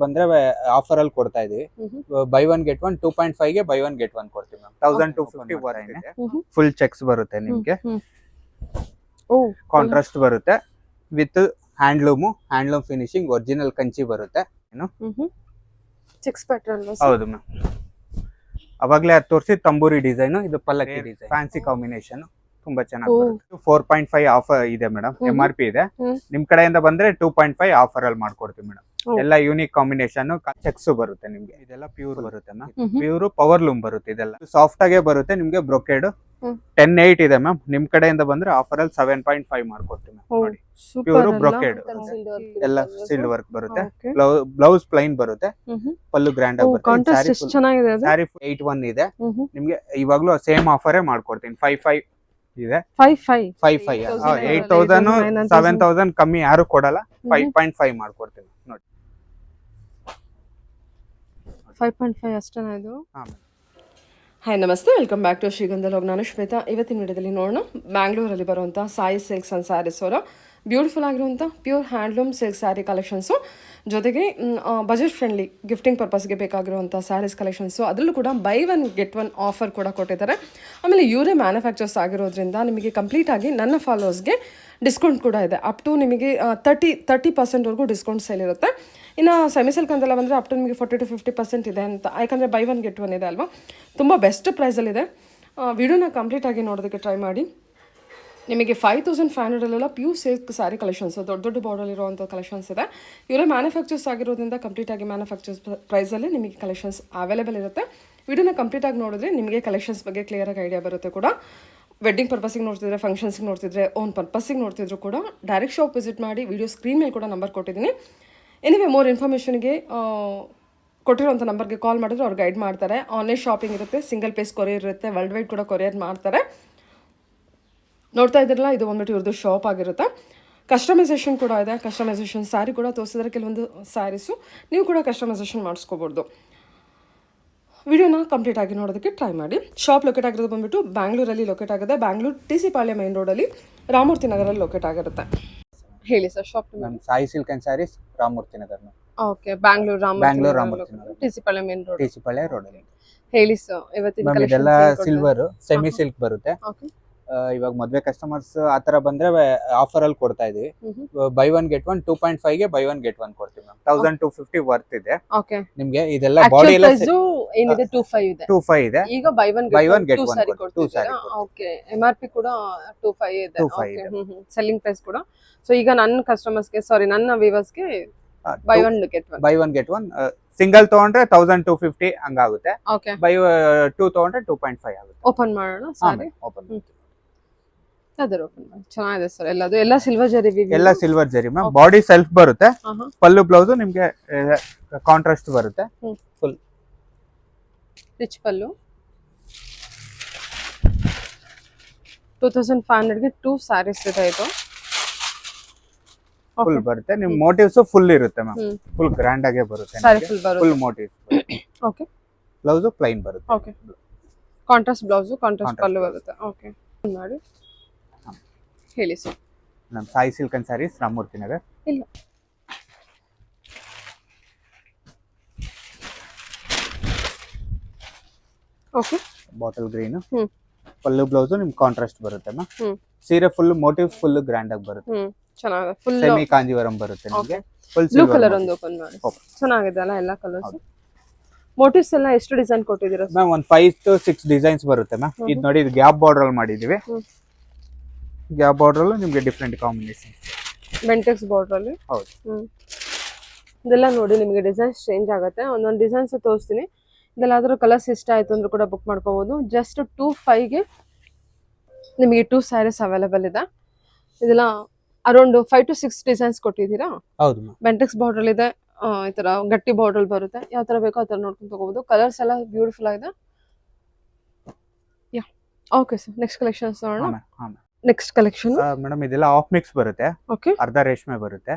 ಬಂದ್ರೆ ಆಫರ್ ಅಲ್ಲಿ ಕೊಡ್ತಾ ಇದೀವಿ. ಬೈ ಒನ್ ಗೆಟ್ ಒನ್ 2.5 ಗೆ ಬೈ ಒನ್ ಗೆಟ್ ಒನ್ ಕೊಡ್ತೀವಿ ಮ್ಯಾಮ್. 1250 ಬರುತ್ತೆ. ಫುಲ್ ಚೆಕ್ಸ್ ಬರುತ್ತೆ ನಿಮ್ಗೆ. ಕಾಂಟ್ರಾಸ್ಟ್ ಬರುತ್ತೆ with handloom finishing, original Kanchi ಬರುತ್ತೆ. ಏನು ಚೆಕ್ಸ್ ಪ್ಯಾಟರ್ನ್ ಹೌದು ಮ್ಯಾಮ್. ಅವಾಗ್ಲೇ ಅದು ತೋರಿಸಿ ತಂಬೂರಿ ಡಿಸೈನ್, ಇದು ಪಲ್ಲಕ್ಕಿ ಡಿಸೈನ್, ಫ್ಯಾನ್ಸಿ ಕಾಂಬಿನೇಷನ್ ತುಂಬಾ ಚೆನ್ನಾಗಿ ಬರುತ್ತೆ. 4.5 ಆಫರ್ ಇದೆ ಮೇಡಮ್, MRP ಇದೆ. ನಿಮ್ ಕಡೆಯಿಂದ ಬಂದ್ರೆ 2.5 ಆಫರ್ ಅಲ್ಲಿ ಮಾಡ್ಕೊಡ್ತೀವಿ ಮೇಡಮ್. ಎಲ್ಲ ಯೂನಿಕ್ ಕಾಂಬಿನೇಷನ್, ಚೆಕ್ಸ್ ಬರುತ್ತೆ ನಿಮ್ಗೆ. ಇದೆಲ್ಲ ಪ್ಯೂರ್ ಬರುತ್ತೆ ಮ್ಯಾಮ್. ಪ್ಯೂರ್ ಪವರ್ ಲೂಮ್ ಬರುತ್ತೆ. ಇದೆಲ್ಲ ಸಾಫ್ಟ್ ಆಗೇ ಬರುತ್ತೆ ನಿಮ್ಗೆ. ಬ್ರೊಕೇಡ್ 10.8 ಇದೆ ಮ್ಯಾಮ್. ನಿಮ್ ಕಡೆಯಿಂದ ಬಂದ್ರೆ ಆಫರ್ ಅಲ್ಲಿ 7.5 ಮಾಡ್ಕೊಡ್ತೀವಿ ಮ್ಯಾಮ್. ನೋಡಿ, ಪ್ಯೂರ್ ಬ್ರೊಕೇಡ್, ಎಲ್ಲ ಸಿಲ್ಡ್ ವರ್ಕ್ ಬರುತ್ತೆ. ಬ್ಲೌಸ್ ಪ್ಲೈನ್ ಬರುತ್ತೆ, ಪಲ್ಲು ಗ್ರ್ಯಾಂಡ್ ಆಗಿ ಬರುತ್ತೆ. ಸ್ಯಾರಿ 8.1 ಇದೆ ನಿಮ್ಗೆ. ಇವಾಗ್ಲೂ ಸೇಮ್ ಆಫರೇ ಮಾಡ್ಕೊಡ್ತೀನಿ. 5.5 ಇದೆ. 5.5 8,000 7,000 ಕಮ್ಮಿ ಯಾರು ಕೊಡಲ್ಲ. 5.5 ಮಾಡ್ಕೊಡ್ತೀನಿ ನೋಡಿ. 5.5 ಅಷ್ಟೇನಾ ಇದು? ಹಾಯ್ ನಮಸ್ತೆ, ವೆಲ್ಕಮ್ ಬ್ಯಾಕ್ ಟು ಶ್ರೀಗಂಧ ಲಾಗ್. ನಾನು ಶ್ವೇತಾ. ಇವತ್ತಿನ ವಿಡಿಯೋದಲ್ಲಿ ನೋಡೋಣ ಬ್ಯಾಂಗ್ಳೂರಲ್ಲಿ ಬರುವಂಥ ಸಾಯಿ ಸಿಲ್ಕ್ಸ್ ಅಂಡ್ ಸ್ಯಾರೀಸ್ ಅವರ ಬ್ಯೂಟಿಫುಲ್ ಆಗಿರುವಂಥ pure handloom silk sari collections, ಜೊತೆಗೆ ಬಜೆಟ್ ಫ್ರೆಂಡ್ಲಿ ಗಿಫ್ಟಿಂಗ್ ಪರ್ಪಸ್ಗೆ ಬೇಕಾಗಿರುವಂಥ ಸ್ಯಾರೀಸ್ ಕಲೆಕ್ಷನ್ಸು, ಅದರಲ್ಲೂ ಕೂಡ by one get one offer ಕೂಡ ಕೊಟ್ಟಿದ್ದಾರೆ. ಆಮೇಲೆ ಇವರೇ ಮ್ಯಾನುಫ್ಯಾಕ್ಚರ್ಸ್ ಆಗಿರೋದ್ರಿಂದ ನಿಮಗೆ ಕಂಪ್ಲೀಟಾಗಿ ನನ್ನ ಫಾಲೋವರ್ಸ್ಗೆ ಡಿಸ್ಕೌಂಟ್ ಕೂಡ ಇದೆ. ಅಪ್ ಟು ನಿಮಗೆ 30% ಡಿಸ್ಕೌಂಟ್ ಸೇಲ್ ಇರುತ್ತೆ. ಇನ್ನು ಸೆಮಿ ಸಿಲ್ಕ್ ಅಂತೆಲ್ಲ ಬಂದರೆ ಅಪ್ ಟು ನಿಮಗೆ 40 to 50% ಇದೆ ಅಂತ, ಯಾಕಂದರೆ ಬೈ ಒನ್ ಗೆಟ್ ಒನ್ ಇದೆ ಅಲ್ವಾ. ತುಂಬ ಬೆಸ್ಟ್ ಪ್ರೈಸಲ್ಲಿದೆ. ವಿಡಿಯೋನ ಕಂಪ್ಲೀಟಾಗಿ ನೋಡೋದಕ್ಕೆ ಟ್ರೈ ಮಾಡಿ. ನಿಮಗೆ 5,500 ಪ್ಯೂರ್ ಸಿಲ್ಕ್ ಸ್ಯಾರಿ ಕಲೆಕ್ಷನ್ಸ್, ದೊಡ್ಡ ಬಾರ್ಡಲ್ಲಿರುವಂಥ ಕಲೆಕ್ಷನ್ಸ್ ಇದೆ. ಇವರೇ ಮ್ಯಾನುಫ್ಯಾಕ್ಚರ್ಸ್ ಆಗಿರೋದ್ರಿಂದ ಕಂಪ್ಲೀಟಾಗಿ ಮ್ಯಾನುಫ್ಯಾಕ್ಚರ್ಸ್ ಪ್ರೈಸಲ್ಲಿ ನಿಮಗೆ ಕಲೆಕ್ಷನ್ಸ್ ಅವೈಲೇಬಲ್ ಇರುತ್ತೆ. ವಿಡಿಯೋನ ಕಂಪ್ಲೀಟಾಗಿ ನೋಡಿದ್ರೆ ನಿಮಗೆ ಕಲೆಕ್ಷನ್ಸ್ ಬಗ್ಗೆ ಕ್ಲಿಯರಾಗಿ ಐಡಿಯಾ ಬರುತ್ತೆ ಕೂಡ. ವೆಡ್ಡಿಂಗ್ ಪರ್ಪಸ್ಸಿಗೆ ನೋಡ್ತಿದ್ರೆ, ಫಂಕ್ಷನ್ಸ್ಗೆ ನೋಡ್ತಿದ್ರೆ, ಓನ್ ಪರ್ಪಸ್ಸಿಗೆ ನೋಡ್ತಿದ್ರು ಕೂಡ ಡೈರೆಕ್ಟ್ ಶಾಪ್ ವಿಸಿಟ್ ಮಾಡಿ. ವಿಡಿಯೋ ಸ್ಕ್ರೀನ್ ಮೇಲೆ ಕೂಡ ನಂಬರ್ ಕೊಟ್ಟಿದ್ದೀನಿ. ಎನಿವೆ ಮೋರ್ ಇನ್ಫಾರ್ಮೇಷನ್ಗೆ ಕೊಟ್ಟಿರೋಂಥ ನಂಬರ್ಗೆ ಕಾಲ್ ಮಾಡಿದ್ರೆ ಅವ್ರು ಗೈಡ್ ಮಾಡ್ತಾರೆ. ಆನ್ಲೈನ್ ಶಾಪಿಂಗ್ ಇರುತ್ತೆ, ಸಿಂಗಲ್ ಪೀಸ್ ಕೊರಿಯರ್ ಇರುತ್ತೆ, ವರ್ಲ್ಡ್ ವೈಡ್ ಕೂಡ ಕೊರಿಯರ್ ಮಾಡ್ತಾರೆ. ನೋಡ್ತಾ ಇದ್ದಿರಲ್ಲ, ಇದು ಬಂದ್ಬಿಟ್ಟು ಇವ್ರದ್ದು ಶಾಪ್ ಆಗಿರುತ್ತೆ. ಕಸ್ಟಮೈಸೇಷನ್ ಕೂಡ ಇದೆ. ಕಸ್ಟಮೈಸೇಷನ್ ಸ್ಯಾರಿ ಕೂಡ ತೋರಿಸಿದ್ರೆ ಕೆಲವೊಂದು ಸ್ಯಾರೀಸು ನೀವು ಕೂಡ ಕಸ್ಟಮೈಸೇಷನ್ ಮಾಡಿಸ್ಕೋಬೋದು. ವಿಡಿಯೋನ ಕಂಪ್ಲೀಟ್ ಆಗಿ ನೋಡೋದಕ್ಕೆ ಟ್ರೈ ಮಾಡಿ. ಶಾಪ್ ಲೊಕೇಟ್ ಆಗಿರೋದು ಬಂದ್ಬಿಟ್ಟು ಬ್ಯಾಂಗ್ಳೂರಲ್ಲಿ ಲೊಕೇಟ್ ಆಗುತ್ತೆ. ಬ್ಯಾಂಗ್ಳೂರು TC ಪಾಳ್ಯ ಮೈನ್ ರೋಡಲ್ಲಿ ರಾಮೂರ್ತಿ ನಗರಲ್ಲಿ ಲೊಕೇಟ್ ಆಗಿರುತ್ತೆ. ಹೇಳಿ sir shop ma'am. Sai silk and saris, Ramurthy Nagar. Okay, Bangalore Ramurthy Nagar, TC Palya main road, TC Palya road ಅಲ್ಲಿ. ಹೇಳಿ ಸರ್ ಇವತ್ತಿನ ಮ್ಯಾಮ್, ಇದೆಲ್ಲ ಸಿಲ್ವರ್ ಸೆಮಿ ಸಿಲ್ಕ್ ಬರುತ್ತೆ. ಇವಾಗ ಮದ್ವೆ ಕಸ್ಟಮರ್ಸ್ ಆತರ ಬಂದ್ರೆ ಆಫರ್ ಅಲ್ಲಿ ಕೊಡ್ತಾ ಇದೀವಿ. ಬೈ ಒನ್ ಗೆಟ್ ಒನ್ 2.5 ಗೆ ಬೈ ಒನ್ ಗೆಟ್ ಒನ್ ಕೊಡ್ತೀವಿ ಮ್ಯಾಮ್. 1,250 ವರ್ತ್ ಇದೆ ನಿಮ್ಗೆ. ಇದೆಲ್ಲ ಬಾಡಿ ಎಲ್ಲ ಏನಿದೆ 2.5 ಇದೆ. ಈಗ buy one get one sari ಕೊಡ್ತೀರಾ? ಓಕೆ, MRP ಕೂಡ 2.5 ಇದೆ. ಓಕೆ, ಸೆಲ್ಲಿಂಗ್ ಪ್ರೈಸ್ ಕೂಡ. ಸೊ ಈಗ ನನ್ನ ಕಸ್ಟಮರ್ಸ್ಗೆ, ಸಾರಿ ನನ್ನ ವ್ಯೂವರ್ಸ್ಗೆ buy one get one single ತಗೊಂಡ್ರೆ 1,250 ಹಂಗಾಗುತ್ತೆ. ಓಕೆ, ಬೈ 2 ತಗೊಂಡ್ರೆ 2.5 ಆಗುತ್ತೆ. ಓಪನ್ ಮಾಡೋಣ ಸಾರಿ. ಓಪನ್ ಅದರ ಓಪನ್ ಮಾಡಿ. ಚೆನ್ನಾಗಿದೆ ಸರ್. ಎಲ್ಲ ಸಿಲ್ವರ್ ಜರಿ, ಎಲ್ಲ ಸಿಲ್ವರ್ ಜರಿ ಮ್ಯಾಮ್. ಬಾಡಿ ಸೆಲ್ಫ್ ಬರುತ್ತೆ. ಪಲ್ಲು ಬ್ಲೌಸ್ ನಿಮ್ಗೆ ಕಾಂಟ್ರಾಸ್ಟ್ ಬರುತ್ತೆ. ಫುಲ್ ರಿಚ್ ಪಲ್ಲು. 2,500 ಗೆ 2 ಸ್ಯಾರೀಸ್ ಇದೆ. ಇದು ಫುಲ್ ಬರುತ್ತೆ. ನಿಮ್ ಮೋಟಿವ್ಸ್ ಫುಲ್ ಇರುತ್ತೆ ಮ್ಯಾಮ್. ಫುಲ್ ಗ್ರ್ಯಾಂಡ್ ಆಗೇ ಬರುತ್ತೆ. Full motive. Okay, blouse plain ಬರುತ್ತೆ. ಓಕೆ, ಕಾಂಟ್ರಾಸ್ಟ್ ಬ್ಲೌಸ್, ಕಾಂಟ್ರಾಸ್ಟ್ ಪಲ್ಲು ಬರುತ್ತೆ. ಓಕೆ ಮಾಡಿ. ಹೇಳಿ ಸರ್. ನಮ್ ಸಾಯಿ ಸಿಲ್ಕ್ ಅಂಡ್ ಸ್ಯಾರೀಸ್, ರಾಮೂರ್ತಿ ನಗರ್. ಇಲ್ಲ, ಓಕೆ, ಬಾಟಲ್ ಗ್ರೀನ್ ಪಲ್ಲು ಬ್ಲೌಸ್ ನಿಮ್ ಕಾಂಟ್ರಾಸ್ಟ್ ಬರುತ್ತೆ ಮ್ಯಾಮ್. ಸೀರೆ ಫುಲ್ ಮೋಟಿವ್ ಫುಲ್ ಗ್ರ್ಯಾಂಡ್ ಆಗಿ ಬರುತ್ತೆ. ಚೆನ್ನಾಗಿದೆ. ಫುಲ್ ಸೆಮಿ ಕಾಂಜೀವರಂ ಬರುತ್ತೆ ನಿಮಗೆ. ಫುಲ್ ಬ್ಲೂ ಕಲರ್ ಒಂದು ಓಪನ್ ಮಾಡಿ. ಚೆನ್ನಾಗಿದೆ ಅಲ್ಲ ಎಲ್ಲ ಕಲರ್ಸ್. ಮೋಟಿವ್ಸ್ ಎಲ್ಲ ಎಷ್ಟು ಡಿಸೈನ್ ಕೊಟ್ಟಿದ್ದೀರಾ ಮ್ಯಾಮ್? ಒಂದು 5 to 6 ಡಿಸೈನ್ಸ್ ಬರುತ್ತೆ ಮ್ಯಾಮ್. ಇದು ನೋಡಿ, ಇದು ಗ್ಯಾಪ್ ಬಾರ್ಡರ್ ಅಲ್ಲಿ ಮಾಡಿದೀವಿ. ಗ್ಯಾಪ್ ಬಾರ್ಡರ್ ಅಲ್ಲಿ ನಿಮಗೆ ಡಿಫರೆಂಟ್ ಕಾಂಬಿನೇಷನ್. ಬೆಂಟೆಕ್ಸ್ ಬಾರ್ಡರ್ ಅಲ್ಲಿ. ಹೌದು. ಇದೆಲ್ಲ ನೋಡಿ ನಿಮಗೆ ಡಿಸೈನ್ಸ್ ಚೇಂಜ್ ಆಗುತ್ತೆ. ಒಂದೊಂದು ಡಿಸೈನ್ಸ್ ತೋರಿಸ್ತೀನಿ. ಇದೆಲ್ಲಾದ್ರೂ ಕಲರ್ಸ್ ಇಷ್ಟ ಆಯ್ತು ಅಂದ್ರೆ ಕೂಡ ಬುಕ್ ಮಾಡ್ಕೋಬಹುದು. ಜಸ್ಟ್ 2.5 ಗೆ ನಿಮಗೆ 2 ಸ್ಯಾರೀಸ್ ಅವೈಲೇಬಲ್ ಇದೆ. ಇದೆಲ್ಲ ಅರೌಂಡ್ 5 to 6 ಡಿಸೈನ್ಸ್ ಕೊಟ್ಟಿದ್ದೀರಾ? ಹೌದು ಮ್ಯಾಮ್. ಬೆಂಟೆಕ್ಸ್ ಬಾರ್ಡರ್ ಇದೆ. ಈ ತರ ಗಟ್ಟಿ ಬಾರ್ಡರ್ ಬರುತ್ತೆ. ಯಾವ ತರ ಬೇಕೋ ಆ ತರ ನೋಡ್ಕೊಂಡು ತಗೋಬಹುದು. ಕಲರ್ಸ್ ಎಲ್ಲ ಬ್ಯೂಟಿಫುಲ್ ಆಗಿದೆ. ಯಾ, ಓಕೆ ಸರ್. ನೆಕ್ಸ್ಟ್ ಕಲೆಕ್ಷನ್ಸ್ ನೋಡೋಣ. ನೆಕ್ಸ್ಟ್ ಕಲೆಕ್ಷನ್ ಮೇಡಮ್, ಇದೆಲ್ಲ ಆಫ್ ಮಿಕ್ಸ್ ಬರುತ್ತೆ. ಓಕೆ, ಅರ್ಧ ರೇಷ್ಮೆ ಬರುತ್ತೆ.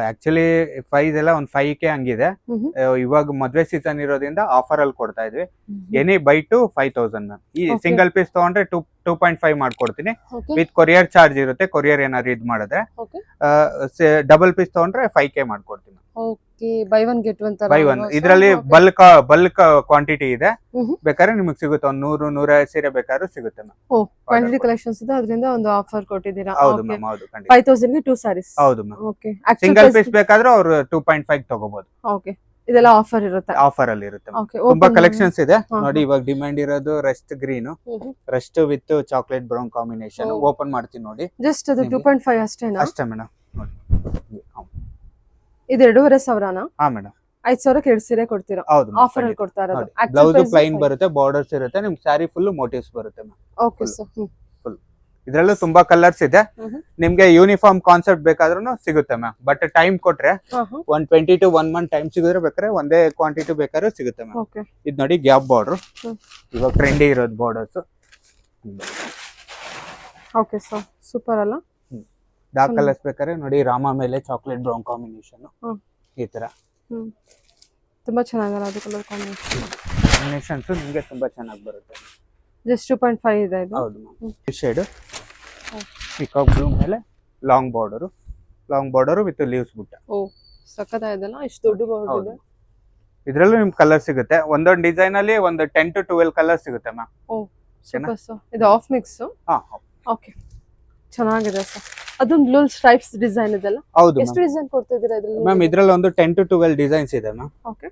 ಆಕ್ಚುಲಿ ಪ್ರೈಸ್ ಎಲ್ಲ ಒಂದು 5K ಹಂಗಿದೆ. ಇವಾಗ ಮದ್ವೆ ಸೀಸನ್ ಇರೋದ್ರಿಂದ ಆಫರ್ ಅಲ್ಲಿ ಕೊಡ್ತಾ ಇದ್ವಿ. Any by two 5,000 ma'am. ಈ ಸಿಂಗಲ್ ಪೀಸ್ ತಗೊಂಡ್ರೆ 2.5 ಮಾಡ್ಕೊಡ್ತೀನಿ. ವಿತ್ ಕೊರಿಯರ್ ಚಾರ್ಜ್ ಇರುತ್ತೆ. ಕೊರಿಯರ್ ಏನಾದ್ರು ಇದ್ ಮಾಡಿದ್ರೆ. ಡಬಲ್ ಪೀಸ್ ತಗೊಂಡ್ರೆ 5K ಮಾಡ್ಕೊಡ್ತೀನಿ. ಹಾಕಿ ಬೈ ಒನ್ ಗೆಟ್ ಒನ್ ತರ ಬೈ ಒನ್. ಇದ್ರಲ್ಲಿ ಬಲ್ಕ್ ಕ್ವಾಂಟಿಟಿ ಇದೆ, ಬೇಕಾದ್ರೆ ನಿಮಗೆ ಸಿಗುತ್ತೆ. ಒಂದು 100-150 ಸೀರೆ ಬೇಕಾದ್ರೂ ಸಿಗುತ್ತೆ ಮ್ಯಾಮ್. ಓ, ಕ್ವಾಂಟಿಟಿ ಕಲೆಕ್ಷನ್ಸ್ ಇದೆ, ಅದರಿಂದ ಒಂದು ಆಫರ್ ಕೊಟ್ಟಿದ್ದೀರಾ. ಹೌದು ಮ್ಯಾಮ್, ಹೌದು ಖಂಡಿತ. 5000 ಗೆ 2 ಸ್ಯಾರೀಸ್. ಹೌದು ಮ್ಯಾಮ್. ಓಕೆ, ಸಿಂಗಲ್ ಪೀಸ್ ಬೇಕಾದ್ರೆ ಅವರು 2.5 ತಗೋಬಹುದು. ಓಕೆ, ಇದೆಲ್ಲ ಆಫರ್ ಇರುತ್ತೆ. ಆಫರ್ ಅಲ್ಲಿ ಇರುತ್ತೆ. ಓಕೆ, ತುಂಬಾ ಕಲೆಕ್ಷನ್ಸ್ ಇದೆ ನೋಡಿ. ಇವಾಗ ಡಿಮ್ಯಾಂಡ್ ಇರೋದು Rust green, Rust with chocolate brown combination. Open ಮಾಡ್ತೀನಿ ನೋಡಿ. ಜಸ್ಟ್ ಅದು 2.5 ಅಷ್ಟೇನಾ? ಅಷ್ಟೇ ಮೇಡಮ್ ನೋಡಿ. ಇದು 2500ನಾ? ಹಾ ಮೇಡಮ್. 5000ಕ್ಕೆ 2 ಸೀರೆ ಕೊಡ್ತೀರಾ? ಹೌದು, ಆಫರ್ ಅಲ್ಲಿ ಕೊಡ್ತಾ ಇರೋದು. ಬ್ಲೌಸ್ ಪ್ಲೈನ್ ಬರುತ್ತೆ, ಬಾರ್ಡರ್ಸ್ ಇರುತ್ತೆ, ನಿಮ್ ಸ್ಯಾರಿ ಫುಲ್ ಮೋಟಿವ್ಸ್ ಬರುತ್ತೆ ಮ್ಯಾಮ್. Okay sir. ಇದ್ರಲ್ಲೂ ತುಂಬಾ ಕಲರ್ಸ್ ಇದೆ. ನಿಮ್ಗೆ ಯೂನಿಫಾರ್ಮ್ ಕಾನ್ಸೆಪ್ಟ್ ಬೇಕಾದ್ರೂ ಸಿಗುತ್ತೆ ಮ್ಯಾಮ್. ಬಟ್ ಟೈಮ್ ಕೊಟ್ರೆ 120 to 1 month ಟೈಮ್ ಸಿಗಿದ್ರೆ ಬೇಕಾದ್ರೆ ಒಂದೇ ಕ್ವಾಂಟಿಟಿ ಬೇಕಾದ್ರೆ ಸಿಗುತ್ತೆ ಮ್ಯಾಮ್. ಇದು ನೋಡಿ ಗ್ಯಾಪ್ ಬಾರ್ಡರ್, ಇವಾಗ ಟ್ರೆಂಡಿ ಇರೋದು ಬಾರ್ಡರ್ಸ್. ಓಕೆ ಸರ್, ಸೂಪರ್ ಅಲ್ಲ? ಡಾರ್ಕ್ ಕಲರ್ಸ್ ಬೇಕಾದ್ರೆ ನೋಡಿ, ರಾಮ ಮೇಲೆ ಚಾಕ್ಲೇಟ್ ಬ್ರೌನ್ ಕಾಂಬಿನೇಷನ್ ಈ ತರ. ತುಂಬಾ ಚೆನ್ನಾಗಲ್ಲ ಅದು ಕಲರ್ ಕಾಂಬಿನೇಷನ್ಸ್, ನಿಮ್ಗೆ ತುಂಬಾ ಚೆನ್ನಾಗಿ ಬರುತ್ತೆ. ಜಸ್ಟ್ 2.5 ಇದೆ ಇದು. ಹೌದು ಮ್ಯಾಮ್. ಈ ಶೇಡ್ ಪಿಕಾಕ್ ಬ್ಲೂ ಮೇಲೆ ಲಾಂಗ್ ಬಾರ್ಡರ್ ವಿತ್ ಲೀವ್ಸ್ ಬುಟ್ಟ. ಓ, ಸಕ್ಕತ್ತಾಗಿದೆಲ್ಲ, ಇಷ್ಟು ದೊಡ್ಡ ಬಾರ್ಡರ್ ಇದೆ. ಇದ್ರಲ್ಲೂ ನಿಮ್ಗೆ ಕಲರ್ ಸಿಗುತ್ತೆ. ಒಂದೊಂದು ಡಿಸೈನ್ ಅಲ್ಲಿ ಒಂದು 10 to 12 ಕಲರ್ ಸಿಗುತ್ತೆ ಮ್ಯಾಮ್. ಓ, ಸೂಪರ್ ಸರ್. ಇದು ಆಫ್ ಮಿಕ್ಸ್. ಹಾ, ಓಕೆ, ಚೆನ್ನಾಗಿದೆ ಸರ್. ಅದೊಂದು ಬ್ಲೂ ಸ್ಟ್ರೈಪ್ಸ್ ಡಿಸೈನ್ ಇದೆಲ್ಲ. ಹೌದು. ಎಷ್ಟು ಡಿಸೈನ್ ಕೊಡ್ತಾ ಇದ್ದೀರಾ ಇದರಲ್ಲಿ? ಮ್ಯಾಮ್ ಇದ್ರಲ್ಲಿ ಒಂದು 10 to 12 ಡಿಸೈನ್ಸ್ ಇದೆ ಮ್ಯಾಮ್. ಓಕೆ,